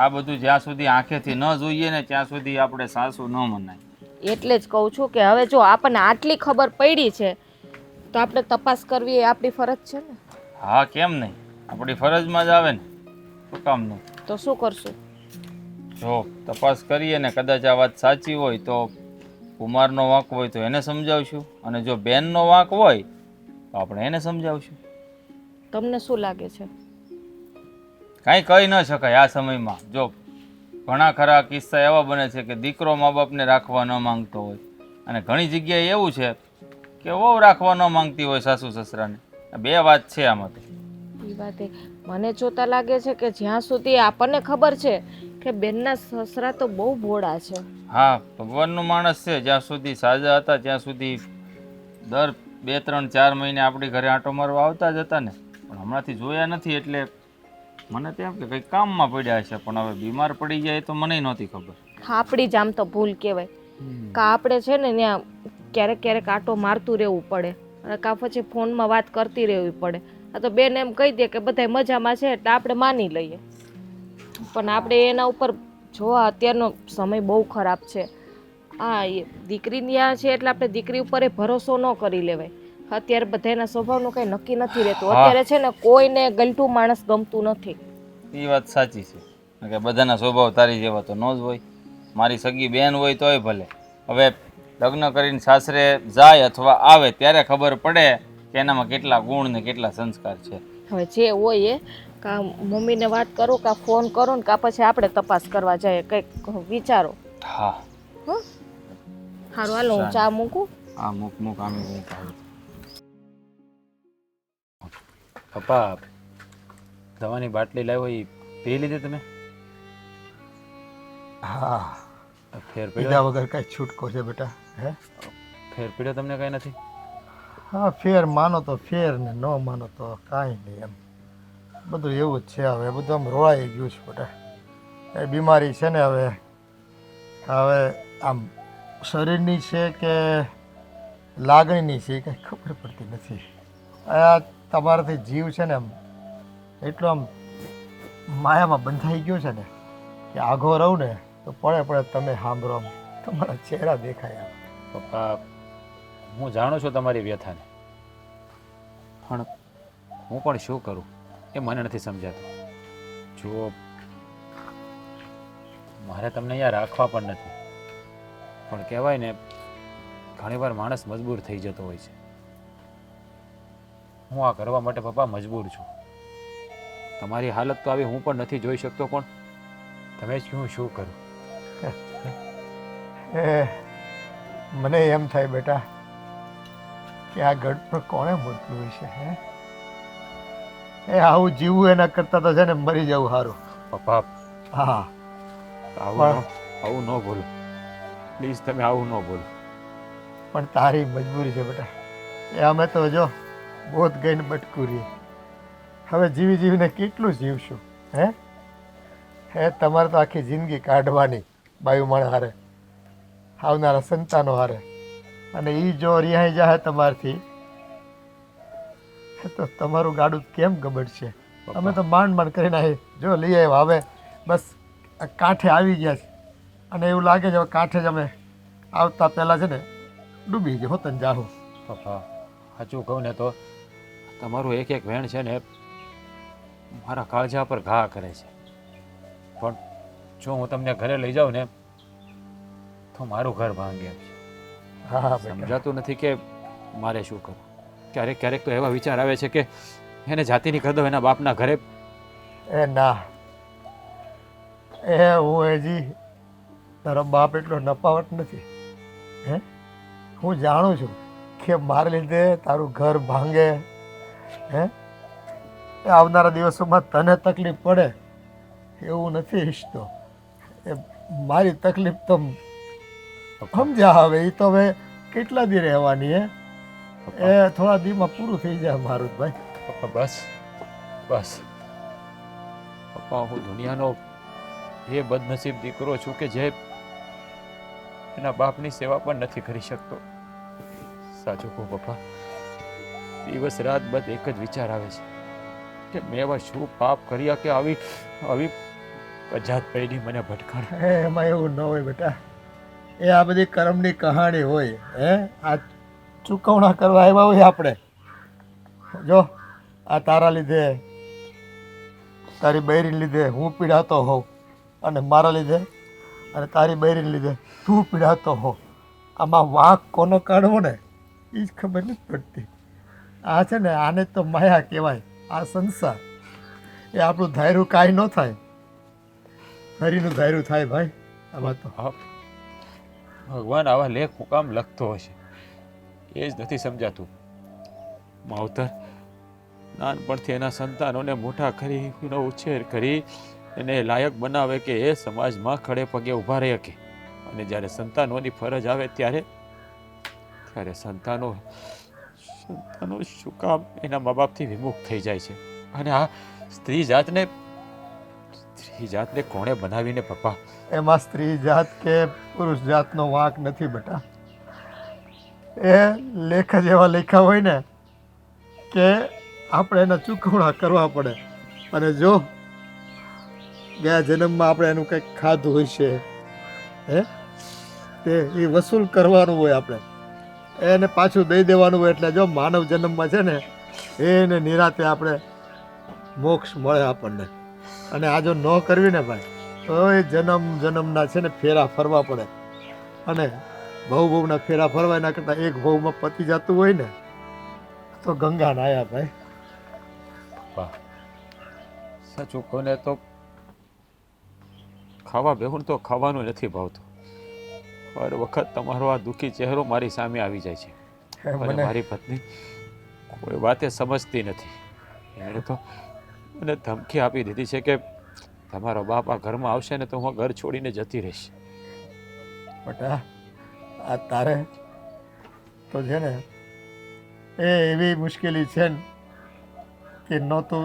આ બધું જ્યાં સુધી આંખેથી ન જોઈએ ને ત્યાં સુધી આપણે સાસુ ન મનાય. એટલે જ કહું છું કે હવે જો આપણને આટલી ખબર પડી છે તો આપણે તપાસ કરવી એ આપણી ફરજ છે ને. હા, કેમ નહીં? આપણી ફરજમાં જ આવે ને, શું કામ નહીં? તો શું કરશું? જો તપાસ કરીએ ને કદાચ આ વાત સાચી હોય તો કુમારનો વાંક હોય તો એને સમજાવશું, અને જો બેનનો વાંક હોય તો આપણે એને સમજાવશું. તમને શું લાગે છે? કાંઈ કહી ન શકાય આ સમયમાં. જો ઘણા ખરા કિસ્સા એવા બને છે કે દીકરો મા બાપને રાખવા ન માંગતો હોય, અને ઘણી જગ્યાએ એવું છે કે વહુ રાખવા ન માંગતી હોય સાસુ સસરાને. બે વાત છે આમાં તો. એ વાતે મને જોતા લાગે છે કે જ્યાં સુધી આપણને ખબર છે કે બેનના સસરા તો બહુ ભોળા છે. હા, ભગવાનનો માણસ છે. જ્યાં સુધી સાજા હતા ત્યાં સુધી દર 2, 3, 4 મહિને આપણી ઘરે આંટો મારવા આવતા જ હતા ને. પણ હમણાંથી જોયા નથી એટલે મને તેમ કે કંઈક કામમાં પડ્યા છે, પણ હવે બીમાર પડી જાય તો મને નહોતી ખબર. આપણી જ આમ તો ભૂલ કહેવાય કે આપણે છે ને ત્યાં ક્યારેક ક્યારેક આટો મારતું રહેવું પડે, અને કાં પછી ફોનમાં વાત કરતી રહેવી પડે. આ તો બેન એમ કહી દે કે બધા મજામાં છે એટલે આપણે માની લઈએ, પણ આપણે એના ઉપર જો અત્યારનો સમય બહુ ખરાબ છે. હા, એ દીકરી ત્યાં છે એટલે આપણે દીકરી ઉપર એ ભરોસો ન કરી લેવાય. અત્યારે બધાના સ્વભાવનું કંઈ નક્કી નથી રહેતું. અત્યારે છે ને કોઈને ગલટું માણસ ગમતું નથી. એ વાત સાચી છે કે બધાના સ્વભાવ તારી જેવા તો ન જ હોય. મારી સગી બેન હોય તોય ભલે. હવે લગ્ન કરીને સાસરે જાય અથવા આવે ત્યારે ખબર પડે કે એનામાં કેટલા ગુણ ને કેટલા સંસ્કાર છે. હવે જે હોય એ કા મમ્મીને વાત કરો, કા ફોન કરો ને કા પછી આપણે તપાસ કરવા જઈએ, કંઈક વિચારો. હા હં, સારું હાલો હું ચા મૂકું. હા, મૂક આમે મૂક. પપ્પા દવાની બાટલી લાવ્યો એ પી લીધી તમે? હા, ફેર પીધા પીડ્યો? વગર કાંઈ છૂટકો છે બેટા? હે? ફેર પીડ્યો તમને કાંઈ નથી? હા, ફેર માનો તો ફેર ને ન માનો તો કાંઈ નહીં. એમ બધું એવું જ છે. હવે બધું આમ રોળાઈ ગયું છે બેટા. એ બીમારી છે ને હવે આમ શરીરની છે કે લાગણીની છે એ કંઈ ખબર પડતી નથી. આ તમારાથી જીવ છે ને આમ એટલો આમ માયામાં બંધાઈ ગયો છે ને કે આઘો રહું ને તો પડે તમે સાંભળો, આમ તમારા ચહેરા દેખાય. આમ પપ્પા હું જાણું છું તમારી વ્યથાને, પણ હું પણ શું કરું એ મને નથી સમજાતું. જો મારે તમને અહીંયા રાખવા પણ નથી, પણ કહેવાય ને ઘણીવાર માણસ મજબૂર થઈ જતો હોય છે. હું આ કરવા માટે પપ્પા મજબૂર છું. તમારી હાલત તો આવી હું પણ નથી જોઈ શકતો, પણ તમે જ હું શું કરું? એ મને એમ થાય બેટા કે આ ગઢ પર કોણે મોકલ્યું છે? હે, એ આવું જીવવું એના કરતાં તો છે ને મરી જવું સારું. પપ્પા હા, આવું ન બોલો પ્લીઝ, તમે આવું ન બોલો. પણ તારી મજબૂરી છે બેટા. એ અમે તો જો બોધ ગઈને બટકું રહી. હવે જીવીને કેટલું જીવશું? હે તમારે તો આખી જિંદગી કાઢવાની બાયુમાણ હારે, આવનારા સંતાનો હારે, અને એ જો રિહાઈ જાય તમારથી તો તમારું ગાડું કેમ ગબડશે? અમે તો માંડ કરીને આવી જો લઈ આવ્યા. હવે બસ કાંઠે આવી ગયા છે, અને એવું લાગે છે હવે કાંઠે જ અમે આવતા પહેલાં છે ને ડૂબી ગયો હોતન જાહું. પપ્પા સાચું કહું ને તો તમારું એક એક વેણ છે ને મારા કાળજા પર ઘા કરે છે. પણ જો હું તમને ઘરે લઈ જાઉં ને તો મારું ઘર ભાંગે એમ છે. હા બેટા, સમજાતું નથી કે મારે શું કરવું. ક્યારેક તો એવા વિચાર આવે છે કે એને જાતિની કરી દો એના બાપના ઘરે. એ ના, એ હું હજી તારો બાપ એટલો નપાવટ નથી. હું જાણું છું કે મારા લીધે તારું ઘર ભાંગે. એ આવનારા દિવસોમાં તને તકલીફ પડે એવું નથી ઈચ્છતો. એ મારી તકલીફ તો સમજ્યા. હવે એ તો હવે કેટલા દી રહેવાની? એ થોડા દીમાં પૂરું થઈ જાય મારું ભાઈ. પપ્પા બસ પપ્પા, હું દુનિયાનો એ બદનસીબ દીકરો છું કે જે એના બાપની સેવા પણ નથી કરી શકતો. સાચું કહું પપ્પા, દિવસ રાત બસ એક જ વિચાર આવે છે કે મેં એવા શું પાપ કર્યા કે આવી અજાત પેઢી મને ભટકાણ. એમાં એવું ન હોય બેટા. એ આ બધી કર્મની કહાણી હોય. આ ચૂકવણા કરવા આવ્યા હોય આપણે. જો આ તારા લીધે, તારી બૈરી લીધે હું પીડાતો હોઉં, અને મારા લીધે અને તારી બૈરીને લીધે તું પીડાતો હો. આમાં વાંક કોનો કાઢવો ને એ જ ખબર નથી પડતી. આ છે ને આને તો માયા કહેવાય. આ સંસાર એ આપણું ધાર્યું કાંઈ ન થાય, હરીનું ધાર્યું થાય ભાઈ. આમાં તો ભગવાન આવા લેખ હું કામ લખતો હશે એ જ નથી સમજાતું. માવતર નાનપણથી એના સંતાનોને મોટા કરી એનો ઉછેર કરી એને લાયક બનાવે કે એ સમાજમાં ખડે પગે ઊભા રહી શકે, અને જ્યારે સંતાનોની ફરજ આવે ત્યારે સંતાનો શું કામ એના મા બાપથી વિમુખ થઈ જાય છે. અને આ સ્ત્રી જાતને કોણે બનાવીને પપ્પા? એમાં સ્ત્રી જાત કે પુરુષ જાતનો વાંક નથી બેટા. એ લેખ જ એવા લખ્યા હોય ને કે આપણે એના ચૂકવણા કરવા પડે. અને જો ગયા જન્મમાં આપણે એનું કંઈક ખાધું હોય છે તે એ વસૂલ કરવાનું હોય, આપણે એને પાછું દઈ દેવાનું હોય. એટલે જો માનવ જન્મમાં છે ને એને નિરાતે આપણે મોક્ષ મળે આપણને. અને આ જો ન કરવી ને ભાઈ તો એ જન્મના છે ને ફેરા ફરવા પડે. અને ભવના ફેરા ફરવા એના કરતાં એક ભવમાં પતી જતું હોય ને તો ગંગા નાયા ભાઈ. સાચું કોને તો ખાવા બેહું તો ખાવાનું નથી ભાવતું. હર વખત તમારો આ દુઃખી ચહેરો મારી સામે આવી જાય છે. અને મારી પત્ની કોઈ વાતે સમજતી નથી. એણે તો મને ધમકી આપી દીધી છે કે તમારો બાપ આ ઘરમાં આવશે ને તો હું ઘર છોડીને જતી રહીશ. બટા આ તારે તો છે ને એ એવી મુશ્કેલી છે ને કે ન તું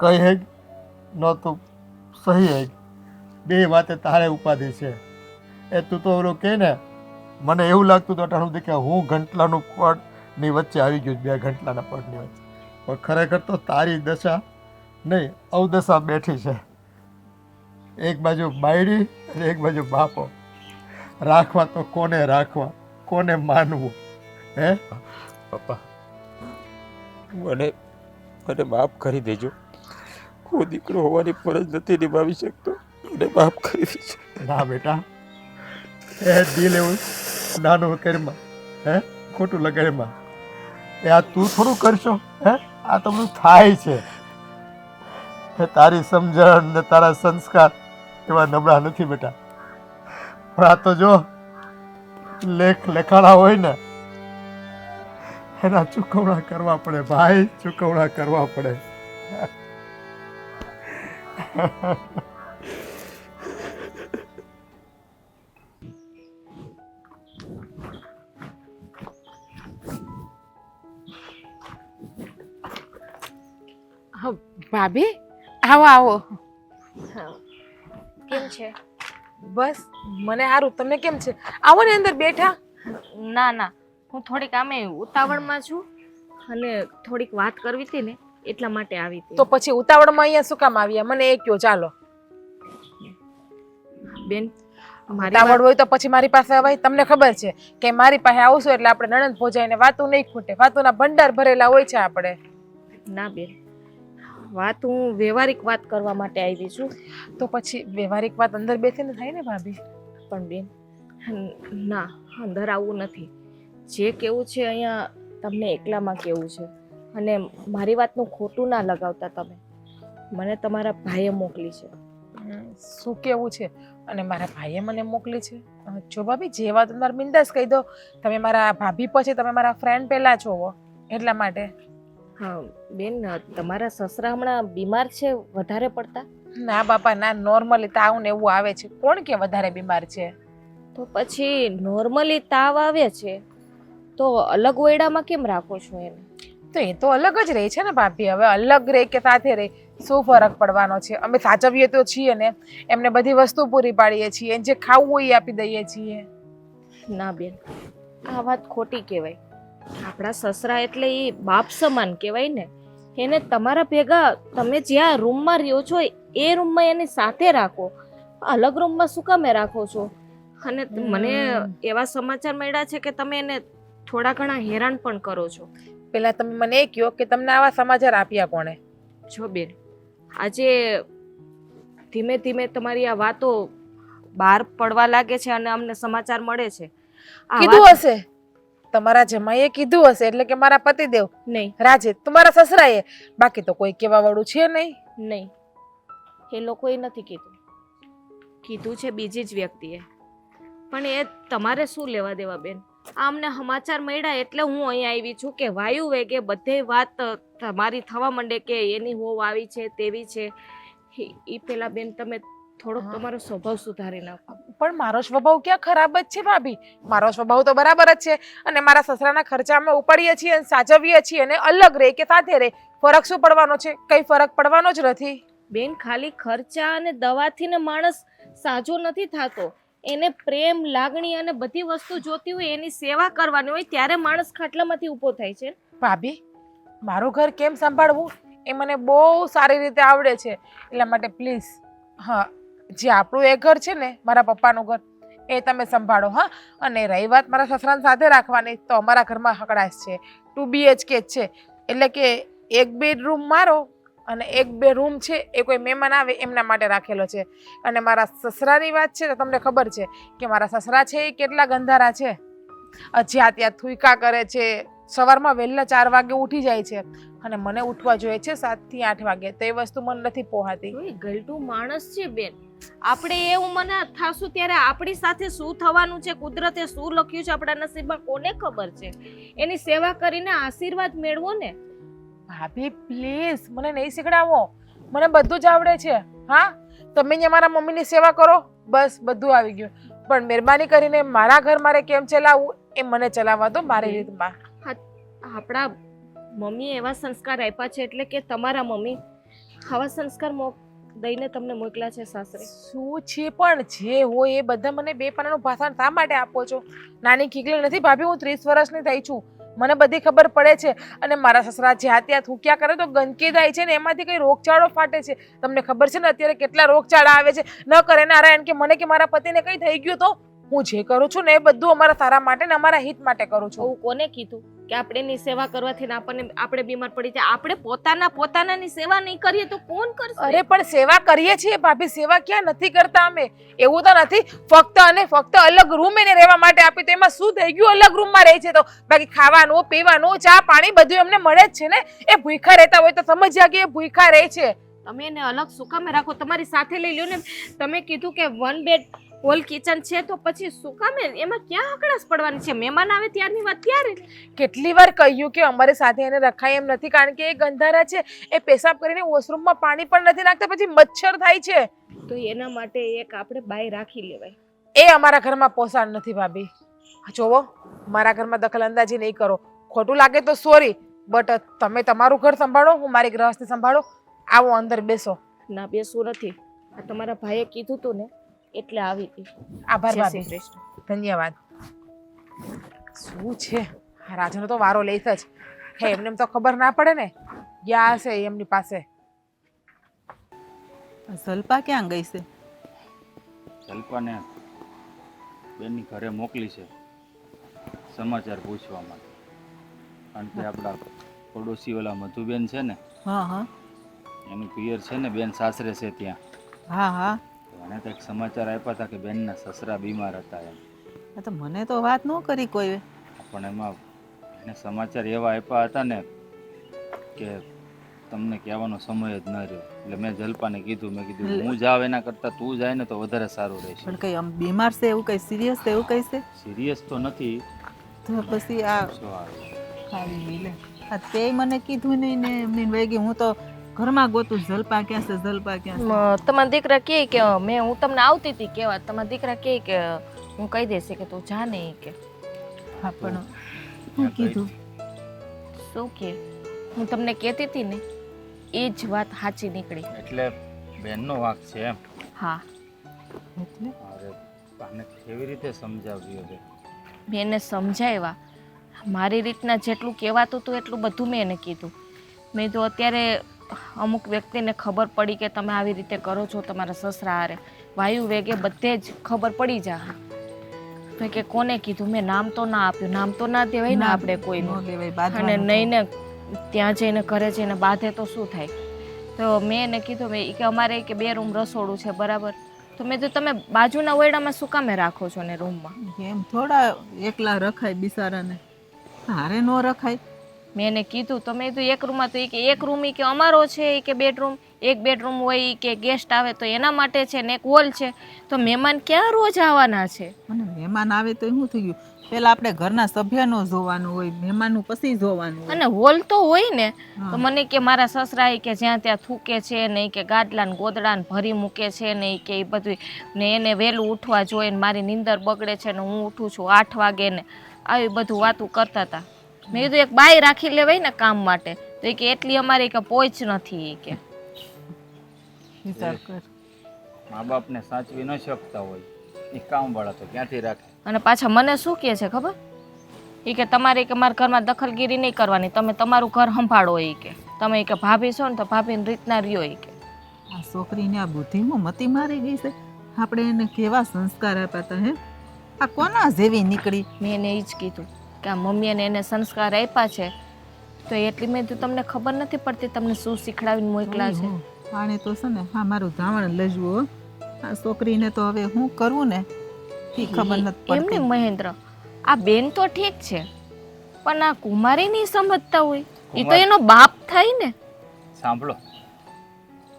કહી હેગ ન તું સહી હેગ, બે વાતે તારે ઉપાધિ છે. એ તું તો ઓલું કહે ને, મને એવું લાગતું હતું અટાણું કે હું ઘંટલાનું પડની વચ્ચે આવી ગયું, બે ઘંટલાના પડની વચ્ચે. પણ ખરેખર તો તારી દશા નહીં અવદશા બેઠી છે. એક બાજુ બાયડી અને એક બાજુ બાપો. રાખવા તો કોને રાખવા, કોને માનવું? હે પપ્પા મને માફ કરી દેજો. હું દીકરો હોવાની ફરજ નથી નિભાવી શકતો, મને માફ કરી દેજો. ના બેટા, એ દિલ એવું નાનું કરીમાં ખોટું લગાડમાં એ આ તું થોડું કરશો. આ તો બધું થાય છે. તારી સમજણ ને તારા સંસ્કાર એવા નબળા નથી બેટા. પણ આ તો જો લેખાણા હોય ને એના ચૂકવણા કરવા પડે ભાઈ, ચૂકવણા કરવા પડે. ભાભી આવો આવો. કેમ છે? બસ મને સારું. તમને કેમ છે? આવો ને અંદર બેઠા. ના ના, હું થોડીક આમે ઉતાવળમાં છું અને થોડીક વાત કરવી હતી ને એટલા માટે આવી હતી. તો પછી ઉતાવળમાં અહીંયા શું કામ આવ્યા? મને એ કયો. ચાલો બેન, ઉતાવળ હોય તો પછી મારી પાસે અવાય. તમને ખબર છે કે મારી પાસે આવશો એટલે આપણે નણંદ ભોજાઈને વાતું નહીં ખૂટે. વાતુના ભંડાર ભરેલા હોય છે આપણે. ના બેન, વાત હું વ્યવહારિક વાત કરવા માટે આવી છું. તો પછી વ્યવહારિક વાત અંદર બેસીને થાય ને ભાભી. પણ બેન ના, અંદર આવવું નથી. જે કેવું છે અહીંયા તમને એકલામાં કેવું છે. અને મારી વાતનું ખોટું ના લગાવતા તમે. મને તમારા ભાઈએ મોકલી છે. શું કેવું છે? અને મારા ભાઈએ મને મોકલી છે? જો ભાભી જે વાત અંદર બિંદાસ કહી દો. તમે મારા ભાભી પછી તમે મારા ફ્રેન્ડ પહેલા છો એટલા માટે. હા બેન, તમારા સસરા હમણાં બીમાર છે વધારે પડતા? ના બાપા ના, નોર્મલી તાવ ને એવું આવે છે. કોણ કે વધારે બીમાર છે? તો પછી નોર્મલી તાવ આવે છે તો અલગ ઓરડામાં કેમ રાખો છો એને? તો એ તો અલગ જ રહે છે ને ભાભી. હવે અલગ રહે કે સાથે રહે શું ફરક પડવાનો છે? અમે સાચવીએ તો છીએ ને, એમને બધી વસ્તુ પૂરી પાડીએ છીએ, જે ખાવું હોય એ આપી દઈએ છીએ. ના બેન, આ વાત ખોટી કહેવાય. આપણા સસરા એટલે એ બાપ સમાન કહેવાય ને. એને તમારા ભેગા તમે જ્યાં રૂમમાં રહ્યો છો એ રૂમમાં એની સાથે રાખો. અલગ રૂમમાં શું કામે રાખો છો? અને મને એવા સમાચાર મળ્યા છે કે તમે એને થોડા ઘણા હેરાન પણ કરો છો. પેલા તમે મને એ કહો કે તમને આવા સમાચાર આપ્યા કોણે? જો બેન, આજે ધીમે ધીમે તમારી આ વાતો બહાર પડવા લાગે છે અને અમને સમાચાર મળે છે. આ કીધું વાત- હશે તમારા જમાઈએ કીધું હશે એટલે કે મારા પતિદેવ નહીં રાજે તમારા સસરાએ, બાકી તો કોઈ કહેવા વાળું છે નહીં. નહીં, એ લોકોએ નથી કીધું. કીધું છે બીજી જ વ્યક્તિએ. પણ એ તમારે શું લેવા દેવા બેન? આ અમને સમાચાર મળ્યા એટલે હું અહીંયા આવી છું કે વાયુ વેગે બધે વાત તમારી થવા માંડે કે એની હોવ આવી છે તેવી છે. એ પેલા બેન તમે થોડોક તમારો સ્વભાવ સુધારી નાખો. પણ મારો સ્વભાવ ક્યાં ખરાબ જ છે ભાભી? મારો સ્વભાવ તો બરાબર જ છે. અને મારા સસરાના ખર્ચા અમે ઉપાડીએ છીએ અને સાચવીએ છીએ અને અલગ રહે કે સાથે રહે, ફરક શું પડવાનો છે? કઈ ફરક પડવાનો જ નથી. બેન ખાલી ખર્ચા અને દવાથી ને માણસ સાજો નથી થતો. એને પ્રેમ લાગણી અને બધી વસ્તુ જોતી હોય, એની સેવા કરવાની હોય ત્યારે માણસ ખાટલામાંથી ઊભો થાય છે. ભાભી મારું ઘર કેમ સંભાળવું એ મને બહુ સારી રીતે આવડે છે. એટલા માટે પ્લીઝ, હા, જે આપણું એ ઘર છે ને, મારા પપ્પાનું ઘર, એ તમે સંભાળો. હા, અને રહી વાત મારા સસરાને સાથે રાખવાની, તો અમારા ઘરમાં હકડાશ છે. 2 BHK જ છે, એટલે કે 1 બેડરૂમ મારો અને 1 બે રૂમ છે એ કોઈ મહેમાન આવે એમના માટે રાખેલો છે. અને મારા સસરાની વાત છે તો તમને ખબર છે કે મારા સસરા છે એ કેટલા ગંધારા છે. જ્યાં ત્યાં થૂયકા કરે છે. સવારમાં વહેલા 4 વાગે ઉઠી જાય છે અને મને ઉઠવા જોઈએ છે 7 થી 8 વાગે. તો એ વસ્તુ મને નથી પોહાતી. કોઈ ગલટું માણસ છે બેન. આપણે એ ઉંમરના થાશું ત્યારે આપણી સાથે શું થવાનું છે, કુદરતે શું લખ્યું છે આપણા નસીબમાં કોને ખબર છે. એની સેવા કરીને આશીર્વાદ મેળવો ને. ભાભી પ્લીઝ મને નહીં શીખડાવો, મને બધું જ આવડે છે. હા, તમે અહીંયા મારા મમ્મીની સેવા કરો, બસ બધું આવી ગયું. પણ મહેરબાની કરીને મારા ઘર મારે કેમ ચલાવવું એ મને ચલાવવા દો મારી રીતમાં. આપણા મમ્મીએ એવા સંસ્કાર આપ્યા છે એટલે કે તમારા મમ્મી આવા સંસ્કાર દઈને તમને મોકલ્યા છે સાસરે. શું છે પણ જે હોય એ બધા મને 2 પાનાનું ભાષણ શા માટે આપો છો? નાની ખીકલી નથી ભાભી, હું 30 વર્ષની થઈ છું. મને બધી ખબર પડે છે. અને મારા સસરા જ્યાં ત્યાં થૂક્યા કરે તો ગંદકી થાય છે ને એમાંથી કઈ રોગચાળો ફાટે છે. તમને ખબર છે ને અત્યારે કેટલા રોગચાળા આવે છે. ન કરે નારાયણ કે મને કે મારા પતિને કઈ થઈ ગયું તો હું જે કરું છું ને એ બધું અમારા સારા માટે ને અમારા હિત માટે કરું છું. હું કોને કીધું કે આપણે એની સેવા કરવાથી ને આપણે બીમાર પડી જાય? આપણે પોતાનાની સેવા નહીં કરીએ તો કોણ કરશે? અરે પણ સેવા કરીએ છીએ ભાભી, સેવા ક્યાં નથી કરતા અમે? એવું તો નથી ફક્ત અને ફક્ત અલગ રૂમ એને રહેવા માટે આપી તો એમાં શું થઈ ગયું? અલગ રૂમમાં રહે છે તો બાકી ખાવાનું, પીવાનું, ચા પાણી બધું એમને મળે જ છે ને. એ ભૂખા રહેતા હોય તો સમજ્યા કે એ ભૂખા રહે છે. તમે એને અલગ શું કામે રાખો? તમારી સાથે લઈ લ્યો ને. તમે કીધું કે 1 બેડ હોલ કિચન છે તો પછી શું કામે? એમાં ક્યાં હકડાસ પડવાની છે? મહેમાન આવે ત્યારની વાત ત્યારે. કેટલી વાર કહ્યું કે અમારી સાથે એને રખાય એમ નથી કારણ કે એ ગંધારા છે. એ પેશાબ કરીને વોશરૂમમાં પાણી પણ નથી નાખતા, પછી મચ્છર થાય છે. તો એના માટે એક આપણે બાય રાખી લેવાય. એ અમારા ઘરમાં પોસાણ નથી ભાભી. જોવો, મારા ઘરમાં દખલ અંદાજી નહીં કરો. ખોટું લાગે તો સોરી, બટ તમે તમારું ઘર સંભાળો, હું મારી ગૃહસ્થી સંભાળો. આવો અંદર બેસો. ના, બેસવું નથી. આ તમારા ભાઈએ કીધું તું ને એટલે આવી હતી. આભાર જય શ્રી ભાભી, કૃષ્ણ. ધન્યવાદ. શું છે આ રાજનો તો વારો લઈશ જ. હે એમને તો ખબર ના પડે ને, ગયા હશે એમની પાસે. જલ્પા ક્યાં ગઈ છે? જલ્પાને બેનની ઘરે મોકલી છે સમાચાર પૂછવા માટે. કારણ કે આપણા પડોશી ઓલા મધુબેન છે ને, હા હા એનું પિયર છે ને, બેન સાસરે છે ત્યાં. હા હા. એને કંઈક સમાચાર આપ્યા હતા કે બેનના સસરા બીમાર હતા એમ. આ તો મને તો વાત ન કરી કોઈ. પણ એમાં એને સમાચાર એવા આપ્યા હતા ને કે તમને કહેવાનો સમય જ ન રહ્યો. એટલે મેં જલ્પાને કીધું, મેં કીધું હું જાવ એના કરતાં તું જાય ને તો વધારે સારું રહેશે. પણ કઈ આમ બીમાર છે એવું કઈ સિરિયસ છે એવું કઈ છે? સિરિયસ તો નથી. તો પછી આ શું આવે? ખાવી ગઈ. આ તે મને કીધું નહીં ને એમની વહી ગઈ. હું તો ઘરમાં ગોતું જલ્પા ક્યાં છે, જલ્પા ક્યાં છે. તમારા દીકરા કહે કે હું તમને આવતી હતી કેવા. તમારા દીકરા કહે કે હું કહી દઈશ કે તું જા નહીં કે. હા પણ હું કીધું શું કે હું તમને કહેતી હતી ને એ જ વાત સાચી નીકળી. એટલે બેનનો વાંક છે એમ? હા. એટલે અરે આને કેવી રીતે સમજાવ્યું હવે? મેં એને સમજાવ્યા. મારી રીતના જેટલું કહેવાતું હતું એટલું બધું મેં એને કીધું. મેં તો અત્યારે અમુક વ્યક્તિને ખબર પડી કે તમે આવી રીતે કરો છો તમારા સસરા હારે, વાયુ વેગે બધે જ ખબર પડી જાય. તો કે કોને કીધું? મેં નામ તો ના આપ્યું. નામ તો ના દેવાય ને આપણે કોઈનું. અને નહીં ને ત્યાં જઈને ઘરે જઈને બાંધે તો શું થાય? તો મેં એને કીધું મેં કે અમારે કે 2 રૂમ રસોડું છે બરાબર, તો મેં તો તમે બાજુના ઓરડામાં શું કામે રાખો છો ને રૂમમાં? એમ થોડા એકલા રખાય બિચારાને, હારે ન રખાય. મેં એને કીધું તો મેં કીધું એક રૂમમાં, તો એ કે એક રૂમ કે અમારો છે, એ કે બેડરૂમ, એક બેડરૂમ હોય ઈ કે ગેસ્ટ આવે તો એના માટે છે ને એક હોલ છે, તો મહેમાન ક્યાં રોજ આવવાના છે? અને મહેમાન આવે તો શું થઈ ગયું, પેલા આપણે ઘરના સભ્યનો જોવાનું હોય, મહેમાનનું પછી જોવાનું હોય. અને હોલ તો હોય ને. તો મને કે મારા સસરા કે જ્યાં ત્યાં થૂકે છે ને ઈ કે ગાદલા ને ગોદડા ને ભરી મૂકે છે ને ઈ કે ઈ બધું, ને એને વહેલું ઉઠવા જોઈએ ને મારી નીંદર બગડે છે ને હું ઉઠું છું 8 વાગે ને આવી બધું વાતું કરતા હતા. મેં કીધું એક બાઈ રાખી લેવાય ને કામ માટે, તો એ કે એટલી અમારી કે પહોંચ નથી. એ કે વિચાર કર. મા બાપને સાચવી ન શકતા હોય એ કામવાળા તો ક્યાંથી રાખે? અને પાછા મને શું કહે છે ખબર? એ કે તમારે કે મારા ઘરમાં દખલગીરી નહીં કરવાની, તમે તમારું ઘર સંભાળો. એ કે તમે કે ભાભી છો ને તો ભાભીની રીતના રહ્યો. એ કે આ છોકરીને આ બુદ્ધિમાં મતી મારી ગઈ છે. આપણે એને કેવા સંસ્કાર આપ્યા હતા હે, આ કોના જેવી નીકળી. મેં એને એ જ કીધું કે આ મમ્મીને એને સંસ્કાર આપ્યા છે તો એટલી મેં તો તમને ખબર નથી પડતી તમને શું શીખડાવીને મોકલા છે. આને તો છે ને હા મારું ધાવણ લજવું. આ છોકરીને તો હવે હું કરવું ને એ ખબર નથી એમની પડતી. મહેન્દ્ર આ બેન તો ઠીક છે પણ આ કુમારી નહીં સમજતા હોય, એ તો એનો બાપ થાય ને. સાંભળો,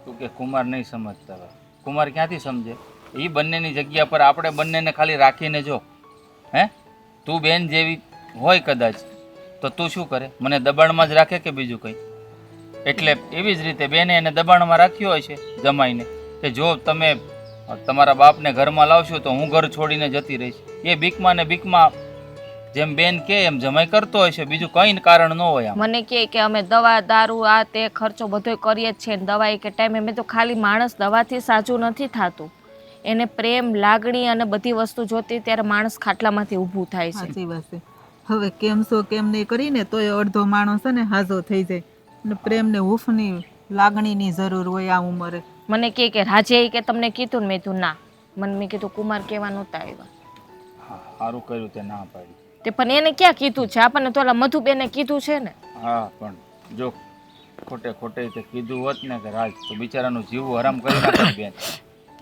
તું કે કુમાર નહીં સમજતા હોય, કુમાર ક્યાંથી સમજે? એ બંનેની જગ્યા પર આપણે બંનેને ખાલી રાખીને જો, હે તું બેન જેવી હોય કદાચ તો તું શું કરે? મને દબાણમાં જ રાખે કે બીજું કંઈ? એટલે એવી જ રીતે બેને એને દબાણમાં રાખ્યો હોય છે જમાઈને કે જો તમે તમારા બાપને ઘરમાં લાવશો તો હું ઘર છોડીને જતી રહીશ. એ બીકમાં ને બીકમાં જેમ બેન કે એમ જમાઈ કરતો હોય છે, બીજું કંઈ કારણ ન હોય. મને કહે કે અમે દવા દારૂ આ તે ખર્ચો બધો કરીએ જ છે ને દવા કે ટાઈમે. મેં તો ખાલી માણસ દવાથી સાચું નથી થતું, એને પ્રેમ લાગણી અને બધી વસ્તુ જોતી ત્યારે માણસ ખાટલામાંથી ઊભું થાય છે. સાચી વાત છે. હવે કેમ છો કેમ નહીં કરીને તોય અડધો માણસ છે ને હાજો થઈ જાય. અને પ્રેમ ને હૂંફની લાગણીની જરૂર હોય આ ઉંમરે. મને કે રાજે કે તમને કીધું ને? મેં કીધું ના. મને મેં કીધું કુમાર કહેવા નહોતા આવ્યા. હા, સારું કર્યું તે ના પાડી. તે પણ એને ક્યાં કીધું છે? આપણને તો ઓલા મધુબેને કીધું છે ને. હા, પણ જો ખોટે ખોટે તે કીધું હોત ને કે રાજ તો બિચારાનું જીવ હરામ કરી નાખે બેન.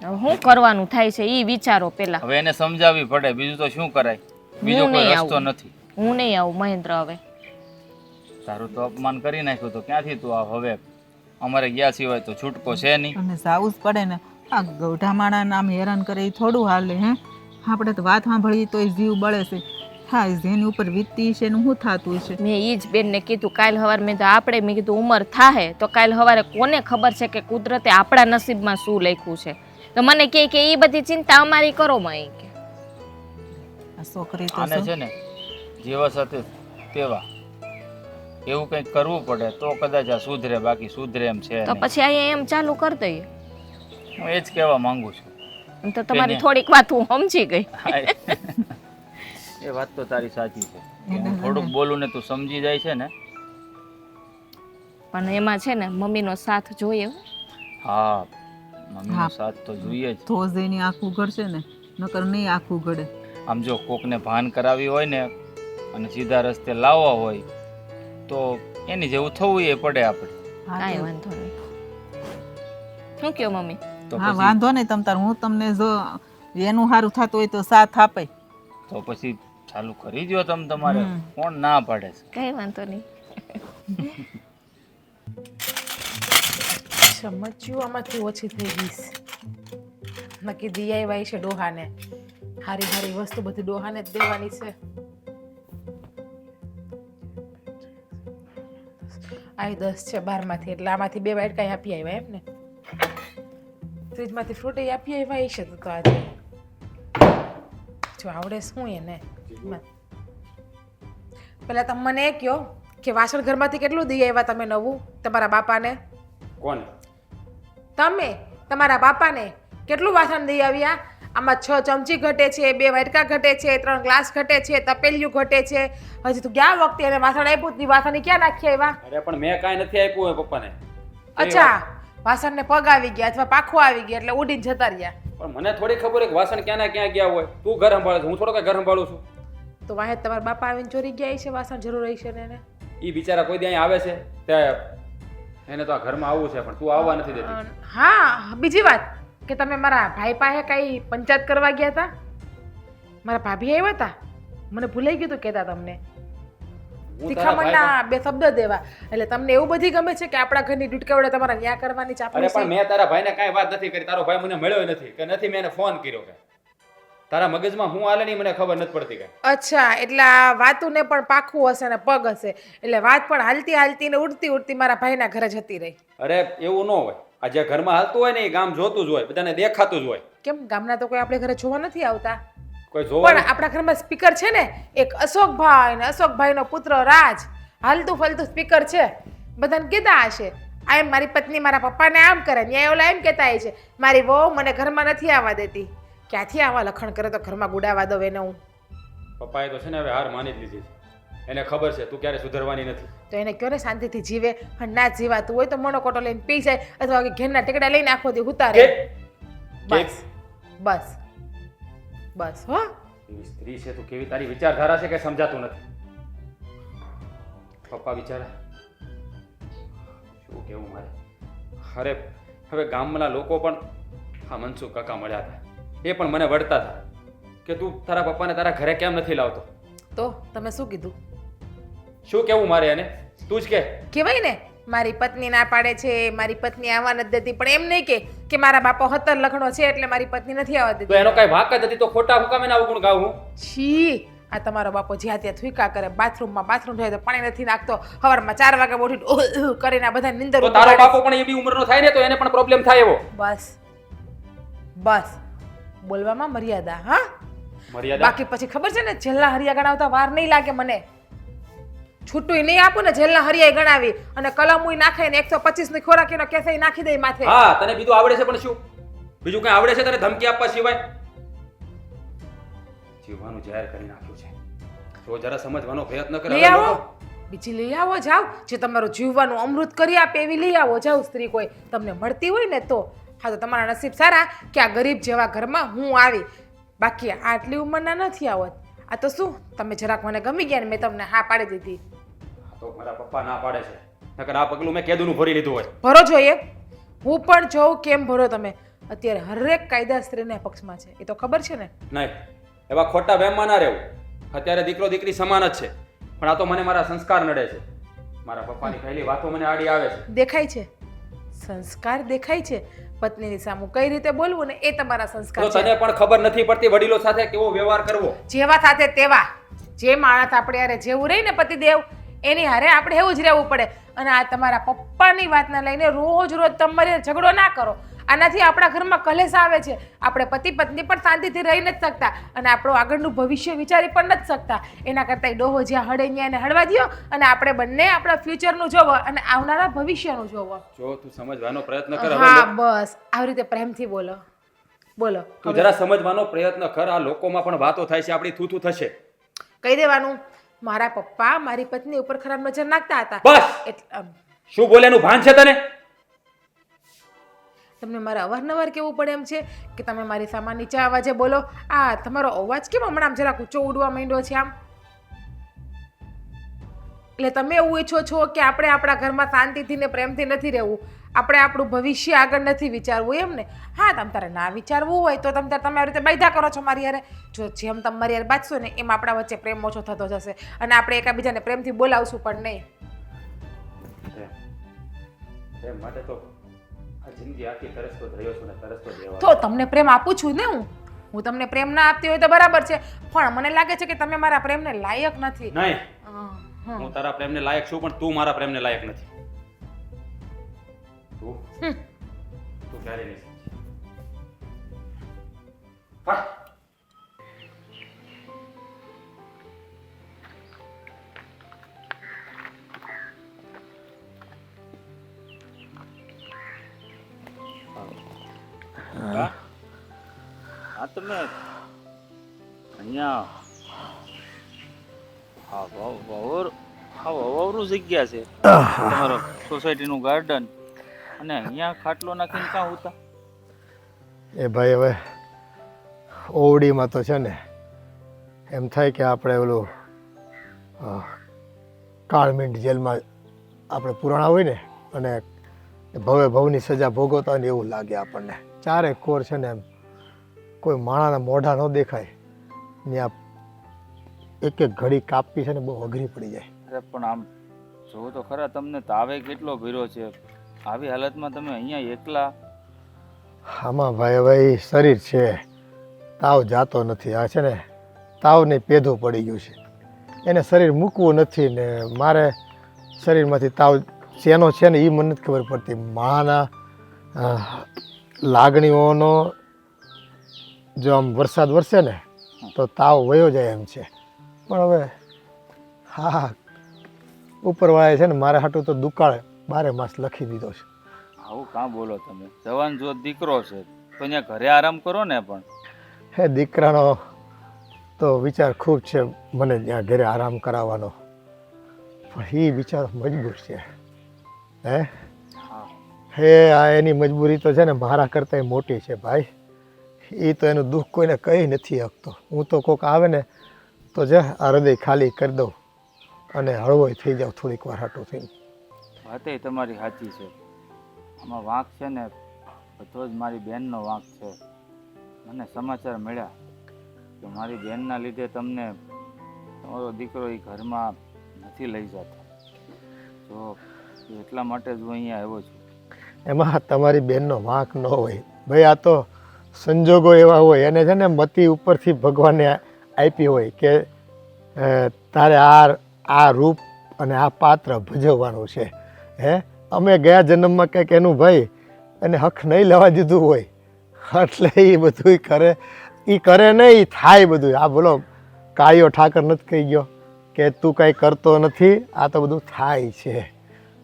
હવે શું કરવાનું થાય છે એ વિચારો પેલા. હવે એને સમજાવવી પડે, બીજું તો શું કરાય? બીજો કોઈ રસ્તો નથી. હું નહીં આવું મહેન્દ્ર. હવે તારું તો અપમાન કરી નાખ્યું તો ક્યાંથી તું આવ? હવે અમારે ગયા સિવાય તો છૂટકો છે નહીં. અને જાવું જ પડે ને. આ ગૌઢા માણાને આમ હેરાન કરે એ થોડું હાલે હે. આપણે તો વાત સાંભળીએ તોય જીવ બળે છે. હા, જેની ઉપર વીતતી છે એનું શું થતું છે. મેં એ જ બેનને કીધું કાલ સવારે. મેં તો આપણે મેં કીધું ઉંમર થાહે તો કાલ સવારે કોને ખબર છે કે કુદરતે આપણા નસીબમાં શું લખ્યું છે. તો મને કહે કે એ બધી ચિંતા અમારી કરો માં. એ કે આ છોકરી તો આને છે ને જેવા સાથે તેવા એવું કંઈક કરવું પડે તો કદાચ આ સુધરે, બાકી સુધરે એમ છે તો નહીં. પછી અહીંયા એમ ચાલુ કરી દઈએ. હું એ જ કહેવા માંગુ છું. એમ તો તમારી થોડીક વાત હું સમજી ગઈ. એ વાત તો તારી સાચી છે. હું થોડુંક બોલું ને તું સમજી જાય છે ને. પણ એમાં છે ને મમ્મીનો સાથ જોઈએ હો. હા, મમ્મીનો સાથ તો જોઈએ જ. તો જ એની આંખું ઘડશે ને, નકર નહીં આંખું ઘડે. આમ જો કોકને ભાન કરાવી હોય ને અને સીધા રસ્તે લાવવા હોય તો એની જેવું થવું એ પડે આપણે. કાંઈ વાંધો નહીં. શું કયો મમ્મી? તો હા, પછી વાંધો નહીં તમ તાર. હું તમને જો એનું સારું થતું હોય તો સાથ આપે. તો પછી ચાલુ કરી દો તમે તમારે. કોણ ના પાડે છે? કઈ વાંધો નહીં. ચમચ્યું આમાંથી ઓછી થઈ ગઈશ. નક્કી દિયાઈ છે ડોહાને. હારી હારી વસ્તુ બધી ડોહાને જ દેવાની છે. આ 10 છે 12માંથી, એટલે આમાંથી 2 વાટકા આપી આવ્યા એમ ને. ફ્રીજમાંથી ફ્રૂટ આપી આવ્યા છે તો આજે જો આવડે શું એને. પેલા તમે મને એ કહો કે વાસણ ઘરમાંથી કેટલું દઈ આવ્યા તમે નવું તમારા બાપાને? કોને? તમે તમારા બાપાને કેટલું વાસણ દઈ આવ્યા? આમાં 6 ચમચી ઘટે છે, 2 વાટકા ઘટે છે, 3 ગ્લાસ ઘટે છે, તપેલિયું ઘટે છે. હજી તું ગયા વખતે એને વાસણ આપ્યું તી વાસણ ક્યાં નાખી આવ્યા? અરે પણ મેં કાંઈ નથી આપ્યું હોય પપ્પાને. અચ્છા, વાસણને પગ આવી ગયા અથવા પાખો આવી ગયા એટલે ઉડીને જતા રહ્યા. પણ મને થોડી ખબર હોય કે વાસણ ક્યાં ક્યાં ગયા હોય. તું ઘર સંભાળે છે, હું થોડો કઈ ઘર સંભાળું છું. તો વાહે તમારા બાપા આવીને ચોરી ગયા છે વાસણ જરૂર રહી છે ને એને. એ બિચારા કોઈ દી અહીં આવે છે તે એને તો આ ઘરમાં આવવું છે પણ તું આવવા નથી દેતી. હા બીજી વાત કે તમે મારા ભાઈ પાસે કઈ પંચાયત કરવા ગયા હતા? મારા ભાભી આવ્યા હતા, મને ભૂલાઈ ગયું હતું કહેતા તમને. હું તારા ભાઈ શિખામણના બે શબ્દ દેવા. એટલે તમને એવું બધી ગમે છે કે આપણા ઘરની ડૂટકાવડે તમારા ન્યા કરવાની અરે ચાપલી પણ મેં તારા ભાઈને કાંઈ વાત નથી કરી. તારો ભાઈ મને મળ્યો નથી કે નથી મેં એને ફોન કર્યો કે તારા મગજમાં હું હાલે નહીં મને ખબર નથી પડતી કે. અચ્છા, એટલે આ વાતુને પણ પાખું હશે ને પગ હશે, એટલે વાત પણ હાલતી હાલતી ને ઉડતી ઉડતી મારા ભાઈના ઘરે જતી રહી. અરે એવું ન હોય. આ જે ઘરમાં હાલતું હોય ને એ ગામ જોતું જ હોય, બધાને દેખાતું જ હોય. કેમ ગામના તો કોઈ આપણે ઘરે જોવા નથી આવતા? કોઈ જોવા પણ આપણા ઘરમાં સ્પીકર છે ને, એક અશોકભાઈ ને અશોકભાઈનો પુત્ર રાજ, હાલતું ફલતું સ્પીકર છે. બધાને કહેતા હશે આ એમ મારી પત્ની મારા પપ્પાને આમ કરે, ન્યાય ઓલા એમ કહેતા છે મારી વહુ મને ઘરમાં નથી આવવા દેતી. ક્યાંથી આવા લખણ કરે તો ઘરમાં ગુડાવા દઉં એને હું. પપ્પાએ તો છે ને હવે હાર માની જ લીધી છે. એને ખબર છે તું ક્યારે સુધરવાની નથી. તો એને કહો ને શાંતિથી જીવે, અને ના જીવાતું હોય તો મોનોકોટો લઈને પી જાય અથવા કે ઘેરના ટેકડા લઈને આખો દી ઉતારે. બસ બસ બસ હો. એવી સ્ત્રી છે તું, કેવી તારી વિચારધારા છે કે સમજાતું નથી. પપ્પા બિચારા શું કેવું મારે. અરે હવે ગામના લોકો પણ હા મનસુખ કાકા મળ્યા હતા, એ પણ મને વળતા હતા કે તું તારા પપ્પાને તારા ઘરે કેમ નથી લાવતો. તો તમે શું કીધું? શું કેવું મારે એને? તું જ કે. કહેવાય ને મારી પત્ની ના પાડે છે, મારી પત્ની આવવા નથી દેતી, પણ એમ નહીં કે મારા બાપો 17 લખણો છે એટલે મારી પત્ની નથી આવવા તો દેતી. એનો કઈ વાક જ હતી તો ખોટા હુકામે ના અવગુણ ગાઉં હું? છી, આ તમારો બાપો જ્યાં ત્યાં થૂકા કરે, બાથરૂમ જાય તો પાણી નથી નાખતો, સવારમાં 4 વાગે ઉઠી કરીને આ બધા નિંદર તો તારો બાપો પણ એવી ઉંમરનો થાય ને તો એને પણ પ્રોબ્લેમ થાય એવો. બસ બસ બોલવામાં મર્યાદા. હા મર્યાદા બાકી પછી ખબર છે ને જેલના હરિયા ગણાવતા વાર નહીં લાગે મને. છૂટું નહીં આપું ને જેલના હરિયા ગણાવી અને કલમુય નાખે ને 125 ની ખોરાકીનો કેસે નાખી દે માથે. હા તને બીજું આવડે છે પણ શું? બીજું કઈ આવડે છે તારે ધમકી આપવા સિવાય? જીવવાનું જાહેર કરી નાખ્યું છે. તો જરા સમજવાનો પ્રયત્ન કર. લઈ આવો બીજી લઈ આવો જાવ, જે તમારું જીવવાનું અમૃત કરી આપે એવી લઈ આવો જાવ. સ્ત્રી કોઈ તમને મળતી હોય ને તો. હા તો તમારા નસીબ સારા કે આ ગરીબ જેવા ઘરમાં હું આવી, બાકી આટલી ઉંમરના નથી આવત. આ તો શું તમે જરાક મને ગમી ગયા ને મેં તમને હા પાડી દીધી. તો મારા પપ્પા ના પાડે છે, નકર આ પગલું મેં કેદુનું ભરી લીધું હોય. ભરો જોઈએ. હું પણ જોઉં કેમ ભરો તમે. અત્યારે હરેક કાયદા સ્ત્રીના પક્ષમાં છે, એ તો ખબર છે ને. નહીં એવા ખોટા વહેમમાં ના રહેવું. અત્યારે દીકરો દીકરી સમાન જ છે, પણ આ તો મને મારા સંસ્કાર નડે છે. મારા પપ્પાની પહેલી વાતો મને આડી આવે છે. દેખાય છે સંસ્કાર, દેખાય છે. પત્નીની સામું કઈ રીતે બોલવું ને એ તમારા સંસ્કાર તો છે. તને પણ ખબર નથી પડતી વડીલો સાથે કેવો વ્યવહાર કરવો. જેવા સાથે તેવા, જે માણસ આપણે હારે જેવું રહી ને પતિદેવ એની હારે આપણે એવું જ રહેવું પડે. અને આ તમારા પપ્પાની વાતને લઈને રોજ રોજ તમારે ઝઘડો ના કરો. આનાથી આપણા ઘરમાં કલેશ આવે છે. આપણે પતિ પત્ની પણ શાંતિથી રહી નથી શકતા અને આપણું આગળનું ભવિષ્ય વિચારી પણ નથી શકતા. એના કરતાં ડોહો જ્યાં હળે ત્યાં એને હળવા દ્યો અને આપણે બંને આપણા ફ્યુચરનું જોવો અને આવનારા ભવિષ્યનું જોવો. જો તું સમજવાનો પ્રયત્ન કર. હા બસ આવી રીતે પ્રેમથી બોલો બોલો. તું જરા સમજવાનો પ્રયત્ન કર. આ લોકોમાં પણ વાતો થાય છે, આપણી થૂથું થશે. કહી દેવાનું મારા પપ્પા મારી પત્ની ઉપર ખરાબ નજર નાખતા હતા. બસ એટલે શું બોલે એનું ભાન છે તને? તમને મારે અવારનવાર કેવું પડે એમ છે કે તમે મારી સામે નીચા અવાજે બોલો. આ તમારો અવાજ કેમ હમણાં આમ જરાક ઊંચો ઉડવા માંડ્યો છે આમ? એટલે તમે એવું ઈચ્છો છો કે આપણે આપણા ઘરમાં શાંતિથી ને પ્રેમથી નથી રહેવું, આપણે આપણું ભવિષ્ય આગળ નથી વિચારવું એમ ને? હા તમ તારે ના વિચારવું હોય તો તમે આવી રીતે બાયધા કરો છો મારી યારે. જો જેમ તમે મારી યારે બાજશો ને એમ આપણા વચ્ચે પ્રેમ ઓછો થતો જશે અને આપણે એકબીજાને પ્રેમથી બોલાવશું પણ નહીં. એમ માટે તો આ જિંદગી આખી તરસતો જ રહ્યો છું ને તરસતો જ રહેવાનો. તો તમને પ્રેમ આપું છું ને હું તમને પ્રેમ ના આપતી હોય તો બરાબર છે, પણ મને લાગે છે કે તમે મારા પ્રેમને લાયક નથી. નહીં હું તારા પ્રેમને લાયક છું પણ તું મારા પ્રેમને લાયક નથી. તું ક્યારે નહીં સમજી. હા હા તમે અહીંયા વવરું જગ્યા છે તમારો સોસાયટીનું ગાર્ડન અને અહીંયા ખાટલો નાખીને ક્યાં હોતા? એ ભાઈ હવે ઓવડીમાં તો છે ને એમ થાય કે આપણે ઓલું કાળમીંડ જેલમાં આપણે પુરાણા હોય ને અને એ ભવે ભવની સજા ભોગવતા હોય ને એવું લાગે આપણને. ચારે કોર છે ને એમ કોઈ માણાના મોઢા ન દેખાય ત્યાં એક એક ઘડી કાપવી છે ને બહુ અઘરી પડી જાય. અરે પણ આમ જોવો તો ખરા, તમને તાવે કેટલો ભીરો છે. આવી હાલતમાં તમે અહીંયા એકલા. આમાં ભાઈ હવે ઈ શરીર છે, તાવ જાતો નથી. આ છે ને તાવને પેધું પડી ગયું છે, એને શરીર મૂકવું નથી ને મારે શરીરમાંથી તાવ શેનો છે ને એ મને નથી ખબર પડતી. માના લાગણીઓનો જો આમ વરસાદ વરસે ને તો તાવ વયો જાય એમ છે. પણ હવે હા, ઉપરવાળાએ છે ને મારા હાટું તો દુકાળે 12 માસ લખી દીધો છે. આવું કાં બોલો તમે? જવાન જો દીકરો છે તો અહીંયા ઘરે આરામ કરો ને. પણ હે દીકરાનો તો વિચાર ખૂબ છે મને ત્યાં ઘરે આરામ કરાવવાનો, પણ એ બિચારો મજબૂર છે. હે આ એની મજબૂરી તો છે ને મારા કરતાં મોટી છે ભાઈ. એ તો એનું દુઃખ કોઈને કહી નથી શકતો. હું તો કોઈક આવે ને તો જે આ હૃદય ખાલી કરી દઉં અને હળવો થઈ જાવ થોડીક વાર હાટું થઈને. વાતે તમારી સાચી છે. આમાં વાંક છે ને બધો જ મારી બહેનનો વાંક છે. મને સમાચાર મળ્યા કે મારી બહેનના લીધે તમને તમારો દીકરો એ ઘરમાં નથી લઈ જતો. તો એટલા માટે જ હું અહીંયા આવ્યો છું. એમાં તમારી બહેનનો વાંક ન હોય ભાઈ, આ તો સંજોગો એવા હોય. એને છે ને મતી ઉપરથી ભગવાને આપી હોય કે તારે આ રૂપ અને આ પાત્ર ભજવવાનું છે. અમે ગયા જન્મમાં કંઈક એનું ભાઈ એને હક નહીં લેવા દીધું હોય એટલે એ બધું કરે. એ કરે નહીં, થાય બધું. આ બોલો કાળિયો ઠાકર નથી કહી ગયો કે તું કાંઈ કરતો નથી, આ તો બધું થાય છે.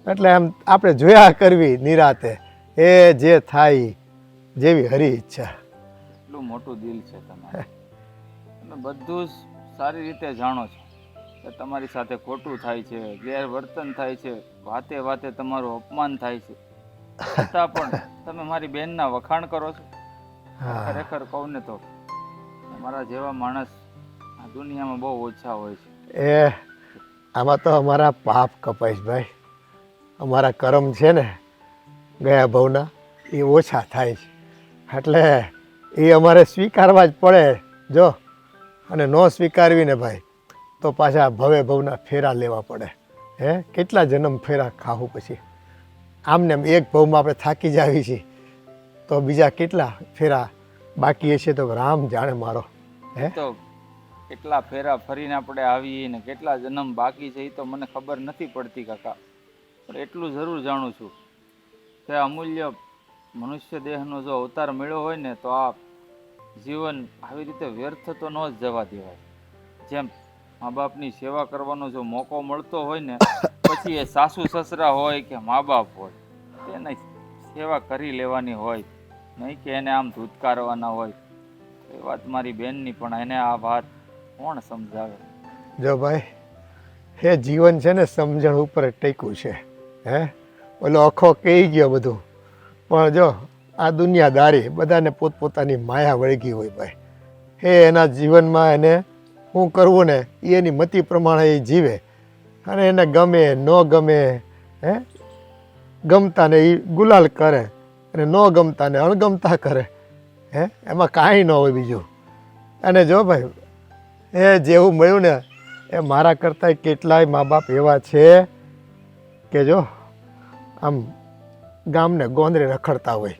એટલે એમ આપણે જોયા કરવી નિરાતે, એ જે થાય જેવી હરી ઈચ્છા. એટલું મોટું દિલ છે તમારે. તમે બધું જ સારી રીતે જાણો છો કે તમારી સાથે ખોટું થાય છે, ગેરવર્તન થાય છે, વાતે વાતે તમારું અપમાન થાય છે, છતાં પણ તમે મારી બહેનના વખાણ કરો છો. ખરેખર કહું ને તો તમારા જેવા માણસ આ દુનિયામાં બહુ ઓછા હોય છે. એ આમાં તો અમારા પાપ કપાઈશ ભાઈ. અમારા કર્મ છે ને ગયા ભવના એ ઓછા થાય છે, એટલે એ અમારે સ્વીકારવા જ પડે. જો અને ન સ્વીકારવી ને ભાઈ તો પાછા ભવે ભવના ફેરા લેવા પડે. કેટલા જન્મ ફેરા ખાવું પછી? આમને એક ભવમાં આપણે થાકી જ આવી છીએ તો બીજા કેટલા ફેરા બાકી હશે તો રામ જાણે મારો. તો કેટલા ફેરા ફરીને આપણે આવીએ ને કેટલા જન્મ બાકી છે એ તો મને ખબર નથી પડતી કાકા. પણ એટલું જરૂર જાણું છું કે અમૂલ્ય મનુષ્ય દેહનો જો અવતાર મળ્યો હોય ને તો આ જીવન આવી રીતે વ્યર્થ તો ન જ જવા દેવાય. જેમ મા બાપની સેવા કરવાનો જો મોકો મળતો હોય ને પછી એ સાસુ સસરા હોય કે મા બાપ હોય તેને સેવા કરી લેવાની હોય, નહીં કે એને આમ ધૂતકારવાના હોય. એ વાત મારી બહેનની, પણ એને આ વાત કોણ સમજાવે? જો ભાઈ હે જીવન છે ને સમજણ ઉપર ટેક્યું છે. ઓલો અખો કહી ગયો બધું, પણ જો આ દુનિયાદારી બધાને પોતપોતાની માયા વળગી હોય ભાઈ. હે એના જીવનમાં એને શું કરવું ને એની મતિ પ્રમાણે એ જીવે, અને એને ગમે ન ગમે ગમતા ને એ ગુલાલ કરે અને ન ગમતા ને અણગમતા કરે. એમાં કાંઈ ન હોય બીજું. અને જો ભાઈ એ જેવું મળ્યું ને એ મારા કરતાં કેટલાય મા બાપ એવા છે કે જો આમ ગામને ગોંદરે રખડતા હોય,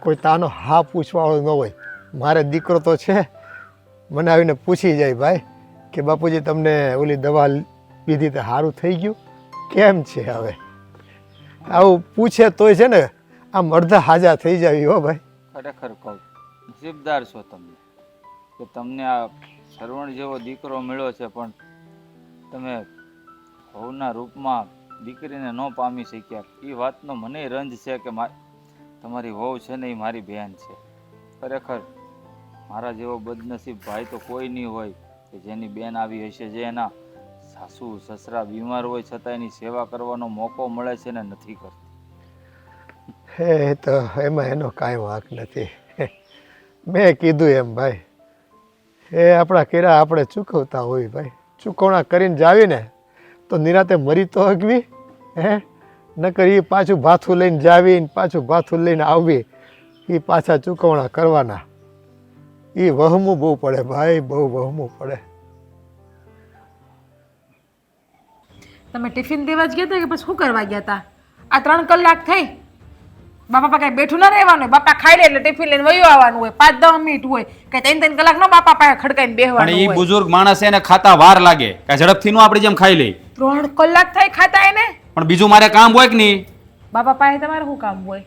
કોઈ તાનો હા પૂછવાવાળો ન હોય. મારે દીકરો તો છે, મને આવીને પૂછી જાય ભાઈ કે બાપુજી તમને ઓલી દવા પીધી તો સારું થઈ ગયું, કેમ છે હવે? આવું પૂછે તોય છે ને આમ અડધા હાજા થઈ જાય. હો ભાઈ ખરેખર કહું નસીબદાર છો તમે કે તમને આ શ્રવણ જેવો દીકરો મળ્યો છે, પણ તમે વહુના રૂપમાં દીકરીને ન પામી શક્યા. એ વાતનો મને રંજ છે કે તમારી વહુ છે ને એ મારી બહેન છે. ખરેખર મારા જેવો બદનસીબ ભાઈ તો કોઈ નહીં હોય કે જેની બેન આવી હશે, જે એના સાસુ સસરા બીમાર હોય છતાં એની સેવા કરવાનો મોકો મળે છે ને નથી કરતી. હે તો એમાં એનો કાંઈ વાંક નથી. મેં કીધું એમ ભાઈ, એ આપણા કેરા આપણે ચૂકવતા હોય ભાઈ. ચૂકવણા કરીને જાવી ને તો નિરાતે મરી તો હગવી. નકર એ પાછું ભાથું લઈને જાવી ને પાછું ભાથું લઈને આવવી, એ પાછા ચૂકવણા કરવાના. એ વહમું બહુ પડે ભાઈ, બહુ વહમું પડે. તમે ટિફિન દેવા જ ગયા હતા કે પછી શું કરવા ગયા હતા? આ 3 કલાક થઈ, બાપા કાંઈ બેઠું ના રહેવાનું, બાપા ખાઈ લે એટલે ટિફિન લઈને વયું આવવાનું હોય, 5-10 મિનિટ હોય, કાંઈ 3-3 કલાક નો બાપા પાસે ખડકાઈને પણ બેહવાનું એ હોય. બુઝુર્ગ માણસ છે ને ખાતા વાર લાગે, કાંઈ ઝડપથી નું આપણી જેમ ખાઈ લે. 3 કલાક થઈ ખાતા એને. પણ બીજું મારે કામ હોય કે નહીં? બાપા પાસે તમારે શું કામ હોય?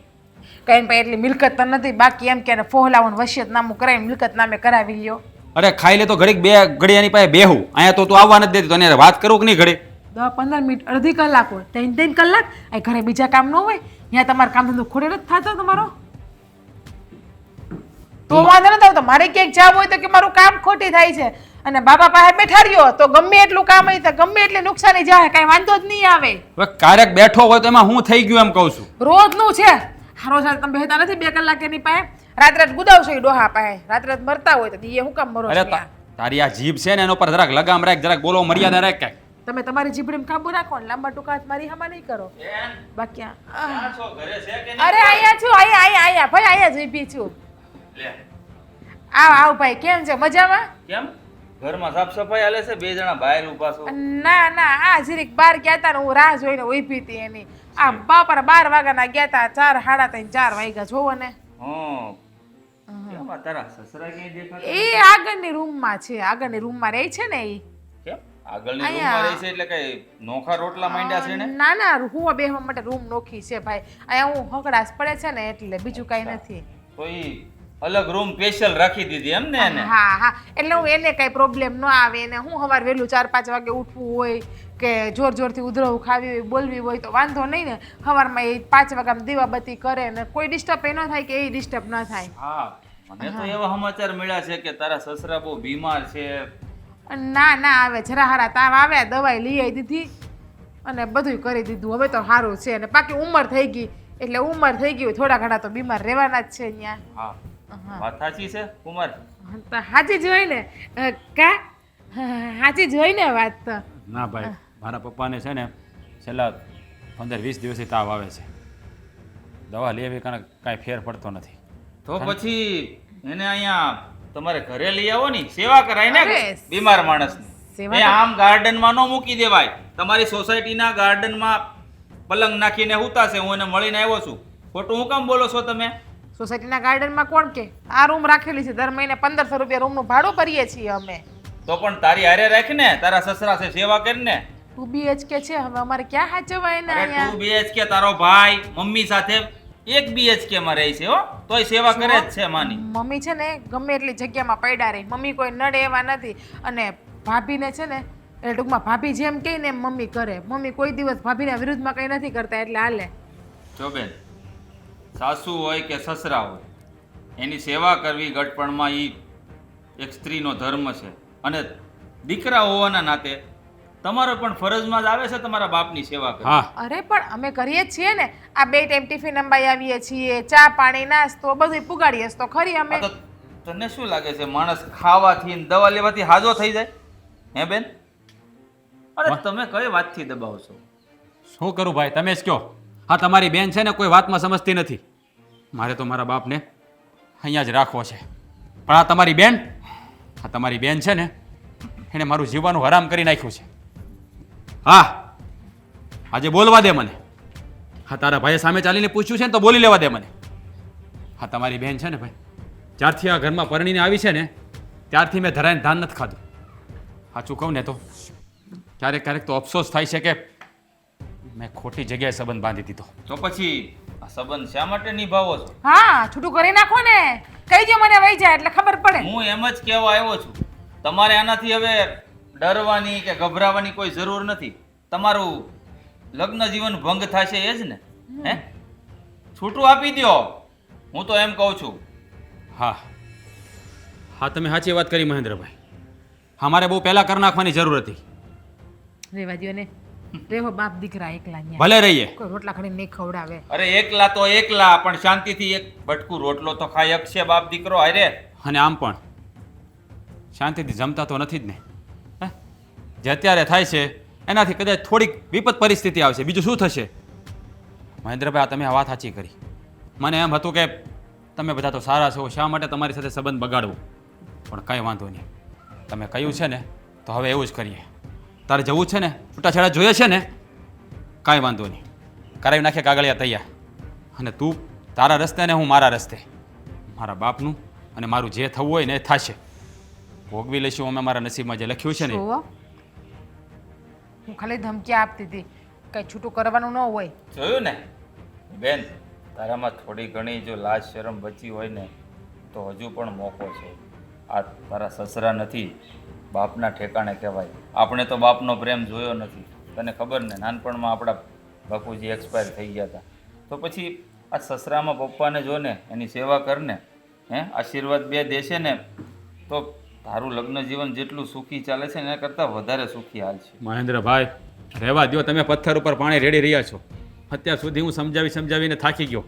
કઈ પાસે એટલી મિલકત તો નથી, બાકી એમ કે ફોહલાવન વસિયતનામું કરાવી મિલકત નામે કરાવી લ્યો. અરે ખાઈ લે તો ઘડીક બે ઘડિયાની પાસે બેહું, અહીંયા તો તું આવવા નથી દેતી, તો એને વાત કરું કે નહીં ઘડી? 10-15 મિનિટ, અડધી કલાક હોય, 3-3 કલાક. આ ઘરે બીજા કામ ન હોય? ત્યાં તમારે કામ ધંધો ખોડે નથી થતો તમારો? તો વાંધો નથી આવતો. મારે ક્યાંક જવું હોય તો કે મારું કામ ખોટી થાય છે, અને બાપા પાસે બેઠા રહ્યો તો ગમે એટલું કામ હોય તો ગમે એટલી નુકસાની જાય, કાંઈ વાંધો જ નહીં આવે. હવે ક્યારેક બેઠો હોય તો એમાં હું થઈ ગયું એમ કહું છું. રોજનું છે. રોજ તમે બેહતા નથી 2 કલાક એની પાસે? રાત ગુદાવશો એ ડોહા પાસે, રાત મરતા હોય તો એ શું કામ મરો છો અરે ત્યાં? તારી આ જીભ છે ને એનો પર જરાક લગામ રાખ, જરાક બોલો મર્યાદા રાખ કાંઈક. તમે તમારી જીભડીમાં કાબુ રાખો ને લાંબા ટૂંકા હાથ મારી હમા નહીં કરો. બાકી અરે અહીંયા છું, અહીંયા ભાઈ, અહીંયા જ ઊભી છું. આવ ભાઈ, કેમ છે? મજામાં? કેમ ઘરમાં સાફ સફાઈ હાલે છે? 2 જણા બહાર ઊભા છો. ના આ જરીક બહાર ગયા હતા ને હું રાહ જોઈને ઊભી હતી એની. આ બાપરા 12 વાગ્યાના ગયા હતા, 4 વાગ્યા જોવો ને. કેમ આ તારા સસરા ક્યાંય દેખાતા? એ આગળની રૂમમાં છે, આગળની રૂમમાં રહે છે ને એ. કેમ આગળની રૂમમાં રહે છે એટલે કઈ નોખા રોટલા માંડ્યા છે ને? ના હું બેહવા માટે રૂમ નોખી છે ભાઈ. અહીંયા હું હકડાસ પડે છે ને એટલે બીજું કઈ નથી. તો ઈ અલગ રૂમ સ્પેશિયલ રાખી દીધી એમ ને એને? હા એટલે હું એને કઈ પ્રોબ્લેમ ન આવે ને હું સવાર વહેલું 4-5 વાગે ઉઠવું હોય કે જોરથી ઉધરવું ખાવી હોય, બોલવી હોય તો વાંધો નહીં ને. સવારમાં એ 5 વાગ્યામાં દીવાબત્તી કરે ને કોઈ ડિસ્ટર્બ એ ન થાય કે એ ડિસ્ટર્બ ન થાય. હા, મને તો એવા સમાચાર મળ્યા છે કે તારા સસરા બહુ બીમાર છે. ના આવે, જરા હારા તાવ આવે, દવાઈ લઈ આવી દીધી અને બધું કરી દીધું, હવે તો સારું છે. અને બાકી ઉંમર થઈ ગઈ એટલે ઉંમર થઈ ગઈ, થોડા ઘણા તો બીમાર રહેવાના જ છે અહીંયા. હા, વાત સાચી છે કુમાર? સાચી જ હોય ને કા? સાચી જ હોય ને વાત તો. ના ભાઈ, મારા પપ્પાને છે ને છેલ્લા 15-20 દિવસથી તાવ આવે છે, દવા લેવી કારણ કાંઈ ફેર પડતો નથી. તો પછી એને અહીંયા તમારે ઘરે લઈ આવો ને, સેવા કરાય ને બીમાર માણસની. એ આમ ગાર્ડનમાં ન મૂકી દેવાય. તમારી સોસાયટીના ગાર્ડનમાં પલંગ નાખીને હુતાશે. હું એને મળીને આવ્યો છું. ખોટું હું કામ બોલો છો તમે? સોસાયટીના ગાર્ડનમાં કોણ કે? આ રૂમ રાખેલી છે, દર મહિને 1500 રૂપિયા રૂમનું ભાડું ભરીએ છીએ અમે. તો પણ તારી હારે રાખ ને, તારા સસરા છે, સેવા કર ને. 2 BHK છે, હવે અમારે ક્યાં હાચવાય ને અહીંયા? 2 BHK તારો ભાઈ મમ્મી સાથે 1 BHK માં રહે છે હો, તોય સેવા કરે જ છે માની. મમ્મી છે ને ગમે એટલી જગ્યામાં પડ્યા રહી, મમ્મી કોઈ નડે એવા નથી. અને ભાભીને છે ને એટલે ટૂંકમાં ભાભી જેમ કહે ને એમ મમ્મી કરે. મમ્મી કોઈ દિવસ ભાભીના વિરુદ્ધમાં કંઈ નથી કરતા, એટલે હાલે. જો બેન, સાસુ હોય કે સસરા હોય, એની સેવા કરવી ગટપણમાં એ એક સ્ત્રીનો ધર્મ છે. અને દીકરા હોવાના નાતે તમારો પણ ફરજમાં જ આવે છે તમારા બાપની સેવા કરવી. હા, અરે પણ અમે કરીએ જ છીએ ને. આ 2 ટાઈમ ટિફિન અંબાઈ આવીએ છીએ, ચા પાણી નાસ્તો બધું પુગાડીએ તો ખરી અમે. આ તો તને શું લાગે છે માણસ ખાવાથી ને દવા લેવાથી હાજો થઈ જાય? હે બેન? અરે તમે કઈ વાતથી દબાવશો? શું કરું ભાઈ, તમે જ કહો. હા, તમારી બેન છે ને કોઈ વાતમાં સમજતી નથી. મારે તો મારા બાપને અહીંયા જ રાખવો છે. પણ આ તમારી બેન છે ને એણે મારું જીવવાનું હરામ કરી નાખ્યું છે. હા, આજે બોલવા દે મને. હા, તારા ભાઈએ સામે ચાલીને પૂછ્યું છે ને તો બોલી લેવા દે મને. હા, તમારી બેન છે ને ભાઈ, જ્યારથી આ ઘરમાં પરણીને આવી છે ને ત્યારથી મેં ધરાઈને ધાન નથી ખાધું. સાચું કહું ને તો ક્યારેક તો અફસોસ થાય છે કે મેં ખોટી જગ્યાએ સંબંધ બાંધી દીધો. તો પછી આ સંબંધ શા માટે નિભાવો છો? હા, છૂટું કરી નાખો ને, કહી દો મને વહી જાય એટલે ખબર પડે. હું એમ જ કહેવા આવ્યો છું, તમારે આનાથી હવે ડરવાની કે ગભરાવાની કોઈ જરૂર નથી. તમારું લગ્ન જીવન ભંગ થશે એ જ ને? હે, છૂટું આપી દો, હું તો એમ કહું છું. હા, તમે સાચી વાત કરી મહેન્દ્રભાઈ. અમારે બહુ પહેલા કરી નાખવાની જરૂર હતી. રેવા દ્યો ને, રેવો બાપ દીકરા એકલા ન્યા. ભલે રહીએ. કોઈ રોટલા ખડીને નહીં ખવડાવે. અરે એકલા તો એકલા, પણ શાંતિથી એક ભટકું રોટલો તો ખાઈ શકશે બાપ દીકરો હારે. અને આમ પણ શાંતિથી જમતા તો નથી જ ને. જે અત્યારે થાય છે એનાથી કદાચ થોડીક વિપત પરિસ્થિતિ આવશે, બીજું શું થશે? મહેન્દ્રભાઈ આ તમે આ વાત સાચી કરી. મને એમ હતું કે તમે બધા તો સારા છો, શા માટે તમારી સાથે સંબંધ બગાડવો. પણ કંઈ વાંધો નહીં, તમે કહ્યું છે ને તો હવે એવું જ કરીએ. તારે જવું છે ને, છૂટાછેડા જોઈએ છે ને, કાંઈ વાંધો નહીં, કરાવી નાખે કાગળિયા તૈયાર. અને તું તારા રસ્તે ને હું મારા રસ્તે. મારા બાપનું અને મારું જે થવું હોય ને એ થશે. ભોગવી લઈશું અમે મારા નસીબમાં જે લખ્યું છે ને. જુઓ, હું ખાલી ધમકી આપતી હતી, કંઈ છૂટું કરવાનું ન હોય. જોયું ને બેન, તારામાં થોડી ઘણી જો લાજ શરમ બચી હોય ને તો હજુ પણ મોકો છે. આ તારા સસરા નથી, બાપના ઠેકાણે કહેવાય. આપણે તો બાપનો પ્રેમ જોયો નથી. તને ખબર ને, નાનપણમાં આપણા બાપુજી એક્સપાયર થઈ ગયા હતા. તો પછી આ સસરામાં પપ્પાને જો ને, એની સેવા કર ને, આશીર્વાદ બે દેશે ને તો તારું લગ્ન જીવન જેટલું સુખી ચાલે છે એના કરતાં વધારે સુખી હાલ છે. મહેન્દ્રભાઈ રહેવા દો, તમે પથ્થર ઉપર પાણી રેડી રહ્યા છો. અત્યાર સુધી હું સમજાવીને થાકી ગયો,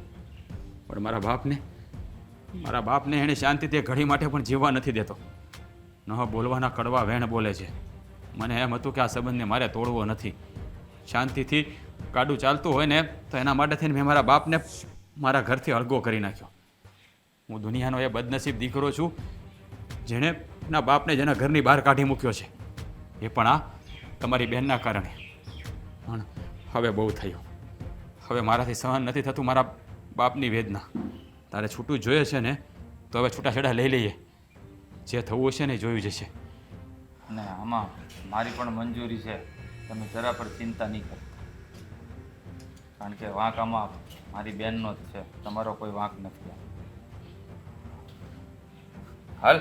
પણ મારા બાપને એણે શાંતિથી ઘડી માટે પણ જીવવા નથી દેતો. ન બોલવાના કડવા વેણ બોલે છે. મને એમ હતું કે આ સંબંધને મારે તોડવો નથી. શાંતિથી ગાડું ચાલતું હોય ને તો એના માટે થઈને મેં મારા બાપને મારા ઘરથી અળગો કરી નાખ્યો. હું દુનિયાનો એ બદનસીબ દીકરો છું જેણે એના બાપને જેના ઘરની બહાર કાઢી મૂક્યો છે, એ પણ આ તમારી બહેનના કારણે. પણ હવે બહુ થયું. હવે મારાથી સહન નથી થતું મારા બાપની વેદના. તારે છૂટું જોઈએ છે ને તો હવે છૂટાછેડા લઈ લઈએ. જે થવું હશે ને એ જોયું જશે. અને આમાં મારી પણ મંજૂરી છે. તમે જરા પર ચિંતા નહીં કરો, કારણ કે વાંક આમાં મારી બહેનનો જ છે, તમારો કોઈ વાંક નથી. હાલ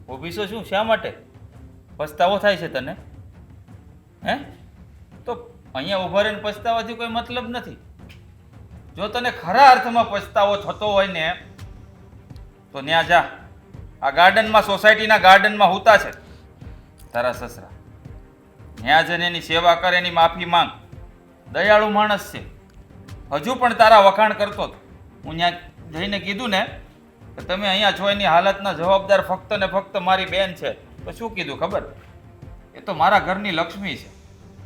ઊભી છો શું? શા માટે પસ્તાવો થાય છે તને? તો અહીંયા ઊભા રહીને પસ્તાવાથી કોઈ મતલબ નથી. જો તને ખરા અર્થમાં પસ્તાવો થતો હોય ને તો ત્યાં જા. આ ગાર્ડનમાં, સોસાયટીના ગાર્ડનમાં હુતા છે તારા સસરા. ત્યાં જઈને એની સેવા કર, એની માફી માંગ. દયાળુ માણસ છે. હજુ પણ તારા વખાણ કરતો હતો. હું ત્યાં જઈને કીધું ને કે તમે અહીંયા છો, એની હાલતના જવાબદાર ફક્ત ને ફક્ત મારી બેન છે, તો શું કીધું ખબર? એ તો મારા ઘરની લક્ષ્મી છે.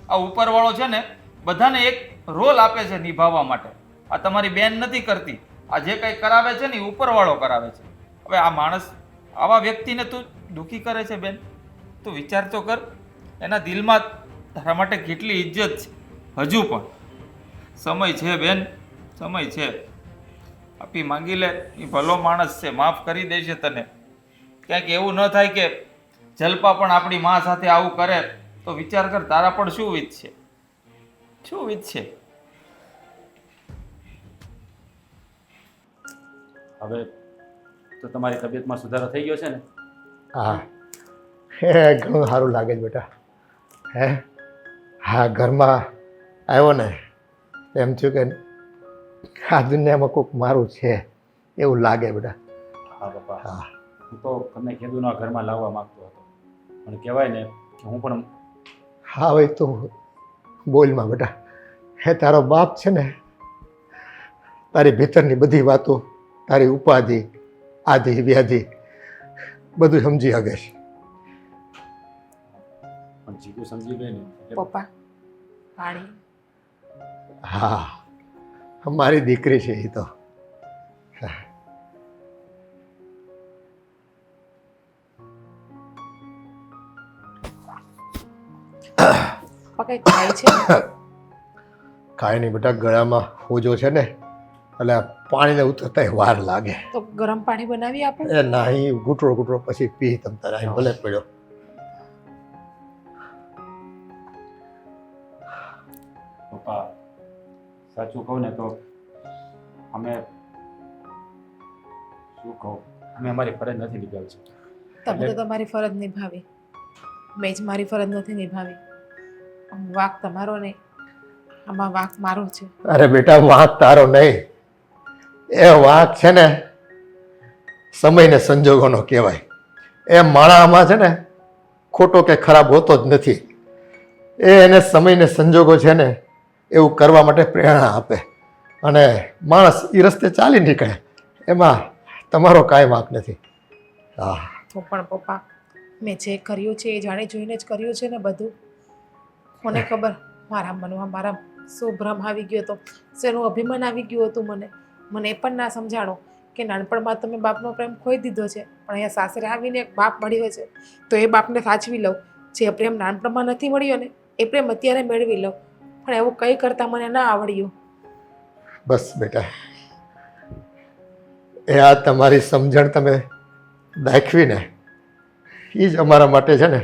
આ ઉપરવાળો છે ને બધાને એક રોલ આપે છે નિભાવવા માટે. આ તમારી બેન નથી કરતી. આ જે કંઈ કરાવે છે ને એ ઉપરવાળો કરાવે છે. હવે આ માણસ, આવા વ્યક્તિને તું દુઃખી કરે છે બેન? તું વિચાર તો કર, એના દિલમાં તારા માટે કેટલી ઇજ્જત છે. હજુ પણ સમય છે બેન, સમય છે. આપી માંગી લે. એ ભલો માણસ છે, માફ કરી દે છે તને. ક્યાંક એવું ન થાય કે જલપા પણ આપણી મા સાથે આવું કરે તો વિચાર કર, તારા પણ શું વિધ છે, શું વિધ છે. હવે તો તમારી તબિયતમાં સુધારો થઈ ગયો છે ને? હા, ઘણું સારું લાગે છે બેટા. હા, ઘરમાં આવ્યો ને એમ થયું કે આ દુનિયામાં કોઈક મારું છે એવું લાગે બેટા. હા પપ્પા, હા, હું તો તમને કીધું ના ઘરમાં લાવવા માંગતો હતો, પણ કહેવાય ને કે હું પણ. હા, હવે તું બોલમાં બેટા. તારો બાપ છે ને તારી ભીતરની બધી વાતો, તારી ઉપાધિ, આધિ વ્યાધિ બધું સમજી શકે છે. પણ જીતું સમજી ગઈ ને. પપ્પા પાણી. હા, મારી દીકરી છે એ તો. પપ્પા કંઈ થાય છે? કાંઈ નહીં બેટા, ગળામાં હોજો છે ને એટલે પાણીને ઉતરતા વાર લાગે. તો ગરમ પાણી બનાવી આપો. એ નહીં, ઘૂંટડો પછી પી તમ તારા ભલે પડ્યો. પપ્પા સાચું કહું ને તો અમે શું કહું, અમે અમારી ફરજ નથી નિભાવી છે. તમે તો તમારી ફરજ નિભાવી, મેં જ મારી ફરજ નથી નિભાવી. વાંક તમારો નહીં, આમાં વાંક મારો છે. અરે બેટા, વાંક તારો નહીં, એ વાંક છે ને સમય ને સંજોગોનો કહેવાય. એ માણામાં છે ને ખોટો કે ખરાબ હોતો જ નથી. એને સમય ને સંજોગો છે ને એવું કરવા માટે પ્રેરણા આપે અને માણસ એ રસ્તે ચાલી નીકળે. એમાં તમારો કાંઈ વાંક નથી. હા, તો પણ પપ્પા, મેં જે કર્યું છે એ જાણી જોઈને જ કર્યું છે ને બધું. મને ખબર મારા મનમાં મારા શું ભ્રમ આવી ગયો હતો, શેનું અભિમાન આવી ગયું હતું મને એ પણ ના સમજાણો કે નાનપણમાં તમે બાપનો પ્રેમ ખોઈ દીધો છે, પણ અહીંયા સાસરે આવીને એક બાપ મળ્યો છે તો એ બાપને સાચવી લઉં. જે પ્રેમ નાનપણમાં નથી મળ્યો ને એ પ્રેમ અત્યારે મેળવી લઉં, પણ એવું કંઈ કરતાં મને ના આવડ્યું. બસ બેટા, એ આ તમારી સમજણ તમે દાખવી ને એ જ અમારા માટે છે ને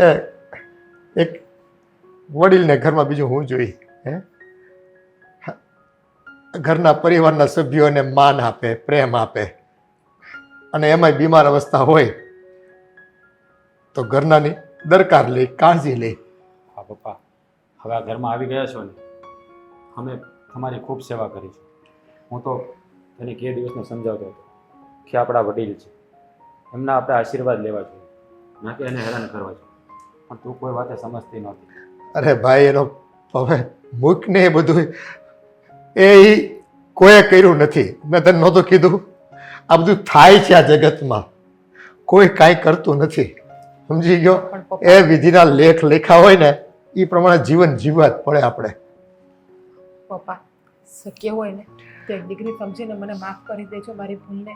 એ એક વડીલને ઘરમાં બીજું હું જોઈ હે ઘરના પરિવારના સભ્યોને માન આપે, પ્રેમ આપે, અને એમાંય બીમાર અવસ્થા હોય તો ઘરનાની દરકાર લે, કાળજી લે. હા પપ્પા, હવે આ ઘરમાં આવી ગયા છો ને, અમે તમારી ખૂબ સેવા કરી છે. હું તો તને કે દિવસનો સમજાવતો હતો કે આપણા વડીલ છે, એમના આપણે આશીર્વાદ લેવા જોઈએ, ના કે એને હેરાન કરવા જોઈએ, પણ તું કોઈ વાતે સમજતી નહોતી. અરે ભાઈ, એનો હવે મૂક ને એ બધું એ કોઈએ કર્યું નથી. મેં તને નહોતું કીધું? આ બધું થાય છે આ જગતમાં, કોઈ કાંઈ કરતું નથી, સમજી ગયો? પણ પપ્પા એ વિધિના લેખ લેખા હોય ને એ પ્રમાણે જીવન જીવવા જ પડે આપણે. પપ્પા શક્ય હોય ને તો એક દીકરી સમજીને મને માફ કરી દેજો મારી ભૂલને.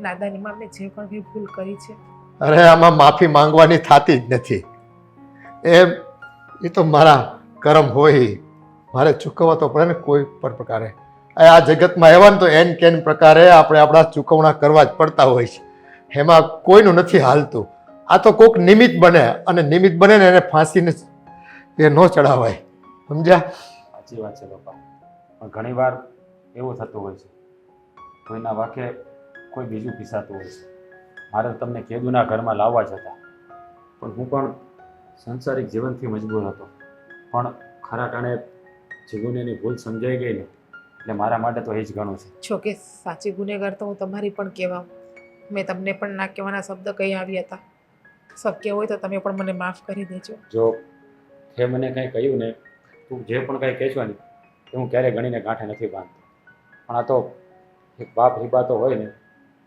નાદાનીમાં મેં જે પણ બી ભૂલ કરી છે. અરે આમાં માફી માંગવાની થતી જ નથી. એ તો મારા કર્મ હોય, મારે ચૂકવવા તો પડે ને કોઈ પણ પ્રકારે. આ જગતમાં એવા ને તો એન કેન પ્રકારે આપણે આપણા ચૂકવણા કરવા જ પડતા હોય છે, એમાં કોઈનું નથી હાલતું. આ તો કોઈક નિમિત્ત બને, અને નિમિત્ત બને ને એને ફાંસીને એ ન ચડાવાય, સમજ્યા? સાચી વાત છે પપ્પા, પણ ઘણી વાર એવું થતું હોય છે, કોઈના વાંકે કોઈ બીજું પીસાતું હોય છે. મારે તો તમને કેદુના ઘરમાં લાવવા જ હતા, પણ હું પણ સંસારિક જીવનથી મજબૂર હતો. પણ ખરા ટાણે જીગુનેની ભૂલ સમજાઈ ગઈ ને, એટલે મારા માટે તો એ જ ઘણું છે. જો કે સાચી ગુનેગાર તો હું તમારી પણ કહેવા, મેં તમને પણ ના કહેવાના શબ્દ કહી આવ્યા હતા. શક્ય હોય તો તમે પણ મને માફ કરી દેજો. જો તે મને કંઈ કહ્યું ને, તું જે પણ કંઈ કહેશો ને એ હું ક્યારેય ગણીને ગાંઠે નથી બાંધતો, પણ આ તો એક બાપ રીબાતો હોય ને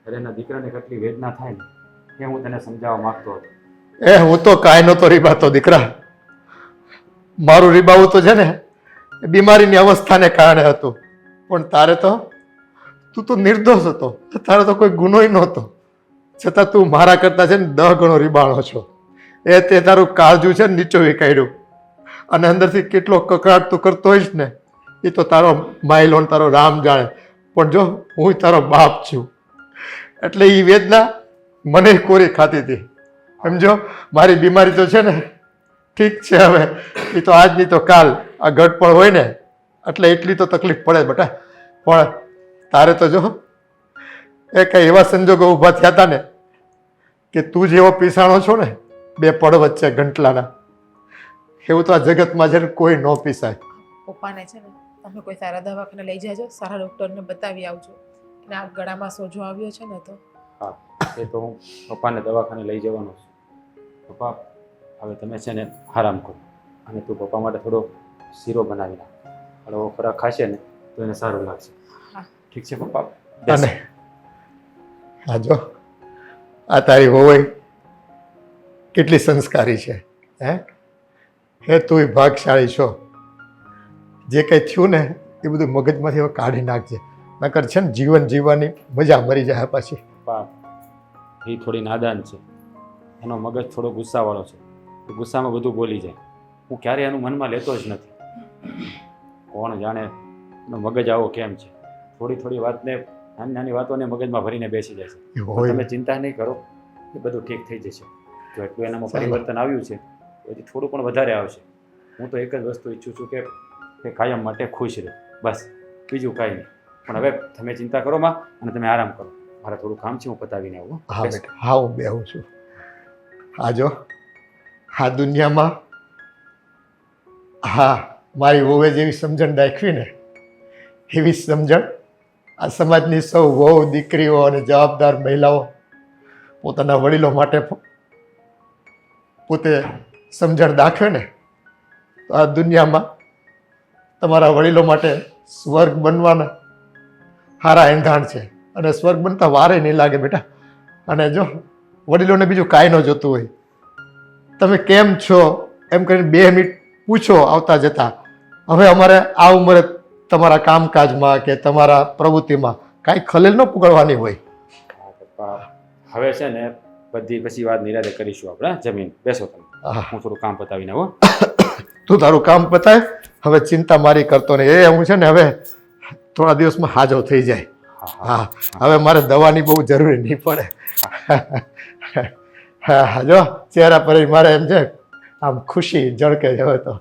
ત્યારે એના દીકરાને કેટલી વેદના થાય ને એ હું તને સમજાવવા માગતો હતો. હું તો કાંઈ નહોતો રીબાતો દીકરા. મારું રીબાવું તો છે ને એ બીમારીની અવસ્થાને કારણે હતું, પણ તારે તો તું તો નિર્દોષ હતો, તારે તો કોઈ ગુનોય નહોતો, છતાં તું મારા કરતાં છે ને 10 ગણો રીબાણો છો. તે તારું કાળજું છે ને નીચોવી કાઢ્યું, અને અંદરથી કેટલો કકળાટ તું કરતો હોઈશ ને એ તો તારો માયલો ને તારો રામ જાણે. પણ જો હું તારો બાપ છું એટલે એ વેદના મને કોરી ખાતી હતી, સમજો? મારી બીમારી તો છે ને ઠીક છે, હવે એ તો આજની તો કાલ. આ ગઢપણ હોય ને એટલે એટલી તો તકલીફ પડે બેટા, પણ તારે તો જો એ કંઈ એવા સંજોગો ઊભા થયા હતા ને કે તું જેવો પીસાણો છો ને બે પડ વચ્ચે ગંટલાના, એવું તો આ જગતમાં છે ને કોઈ ન પીસાય. પપ્પાને છે ને તમે કોઈ સારા દવાખાને લઈ જાજો, સારા ડૉક્ટરને બતાવી આવજો. અને આ ગળામાં સોજો આવ્યો છે ને તો હા, એ તો હું પપ્પાને દવાખાને લઈ જવાનો છું. પપ્પા હવે તમે છે ને આરામ કરો, અને તું પપ્પા માટે થોડો શીરો બનાવી નાખ, હળવો ખોરાક ખાશે ને તો એને સારું લાગશે. હા. ઠીક છે પપ્પા? અને હા જો આ તારી હોવઈ કેટલી સંસ્કારી છે, હે તું ભાગશાળી છો. જે કંઈ થયું ને એ બધું મગજમાંથી હવે કાઢી નાખજે, નકર છે ને જીવન જીવવાની મજા મરી જાય પાછી. પપ્પા એ થોડી નાદાન છે, એનો મગજ થોડો ગુસ્સાવાળો છે, એ ગુસ્સામાં બધું બોલી જાય. હું ક્યારેય એનું મનમાં લેતો જ નથી. કોણ જાણે એનો મગજ આવો કેમ છે, થોડી થોડી વાતને નાની નાની વાતોને મગજમાં ભરીને બેસી જાય છે. હોય તમે ચિંતા નહીં કરો, એ બધું ઠીક થઈ જશે. જો એટલું એનામાં પરિવર્તન આવ્યું છે તો હજી થોડું પણ વધારે આવશે. હું તો એક જ વસ્તુ ઈચ્છું છું કે એ કાયમ માટે ખુશ રહે, બસ, બીજું કાંઈ નહીં. પણ હવે તમે ચિંતા કરો માં, અને તમે આરામ કરો. મારે થોડું કામ છે, હું પતાવીને આવું. હા બેટા, હા હું બેહું છું. હા જો આ દુનિયામાં હા મારી વહુએ જેવી સમજણ દાખવી ને એવી સમજણ આ સમાજની સૌ વહુ દીકરીઓ અને જવાબદાર મહિલાઓ પોતાના વડીલો માટે પોતે સમજણ દાખવે ને તો આ દુનિયામાં તમારા વડીલો માટે સ્વર્ગ બનવાના સારા એંધાણ છે, અને સ્વર્ગ બનતા વારે નહીં લાગે બેટા. અને જો વડીલોને બીજું કાંઈ ન જોતું હોય, તમે કેમ છો એમ કરીને 2 મિનિટ પૂછો આવતા જતા, હવે અમારે આ ઉંમરે તમારા કામકાજમાં કે તમારા પ્રવૃત્તિમાં કાંઈ ખલેલ ન પુગાડવાની હોય. હા પપ્પા, હવે છે ને બધી પછી વાત નિરાતે કરીશું આપણે. જમીન બેસો તમે, હા. હું થોડું કામ પતાવીને આવો. તું તારું કામ પતાય, હવે ચિંતા મારી કરતો નહીં. એ હું છે ને હવે થોડા દિવસમાં હાજર થઈ જાય. હા હા, હવે મારે દવાની બહુ જરૂરી નહીં પડે. હા, જો ચહેરા પર મારે એમ છે આમ ખુશી ઝળકે હવે તો.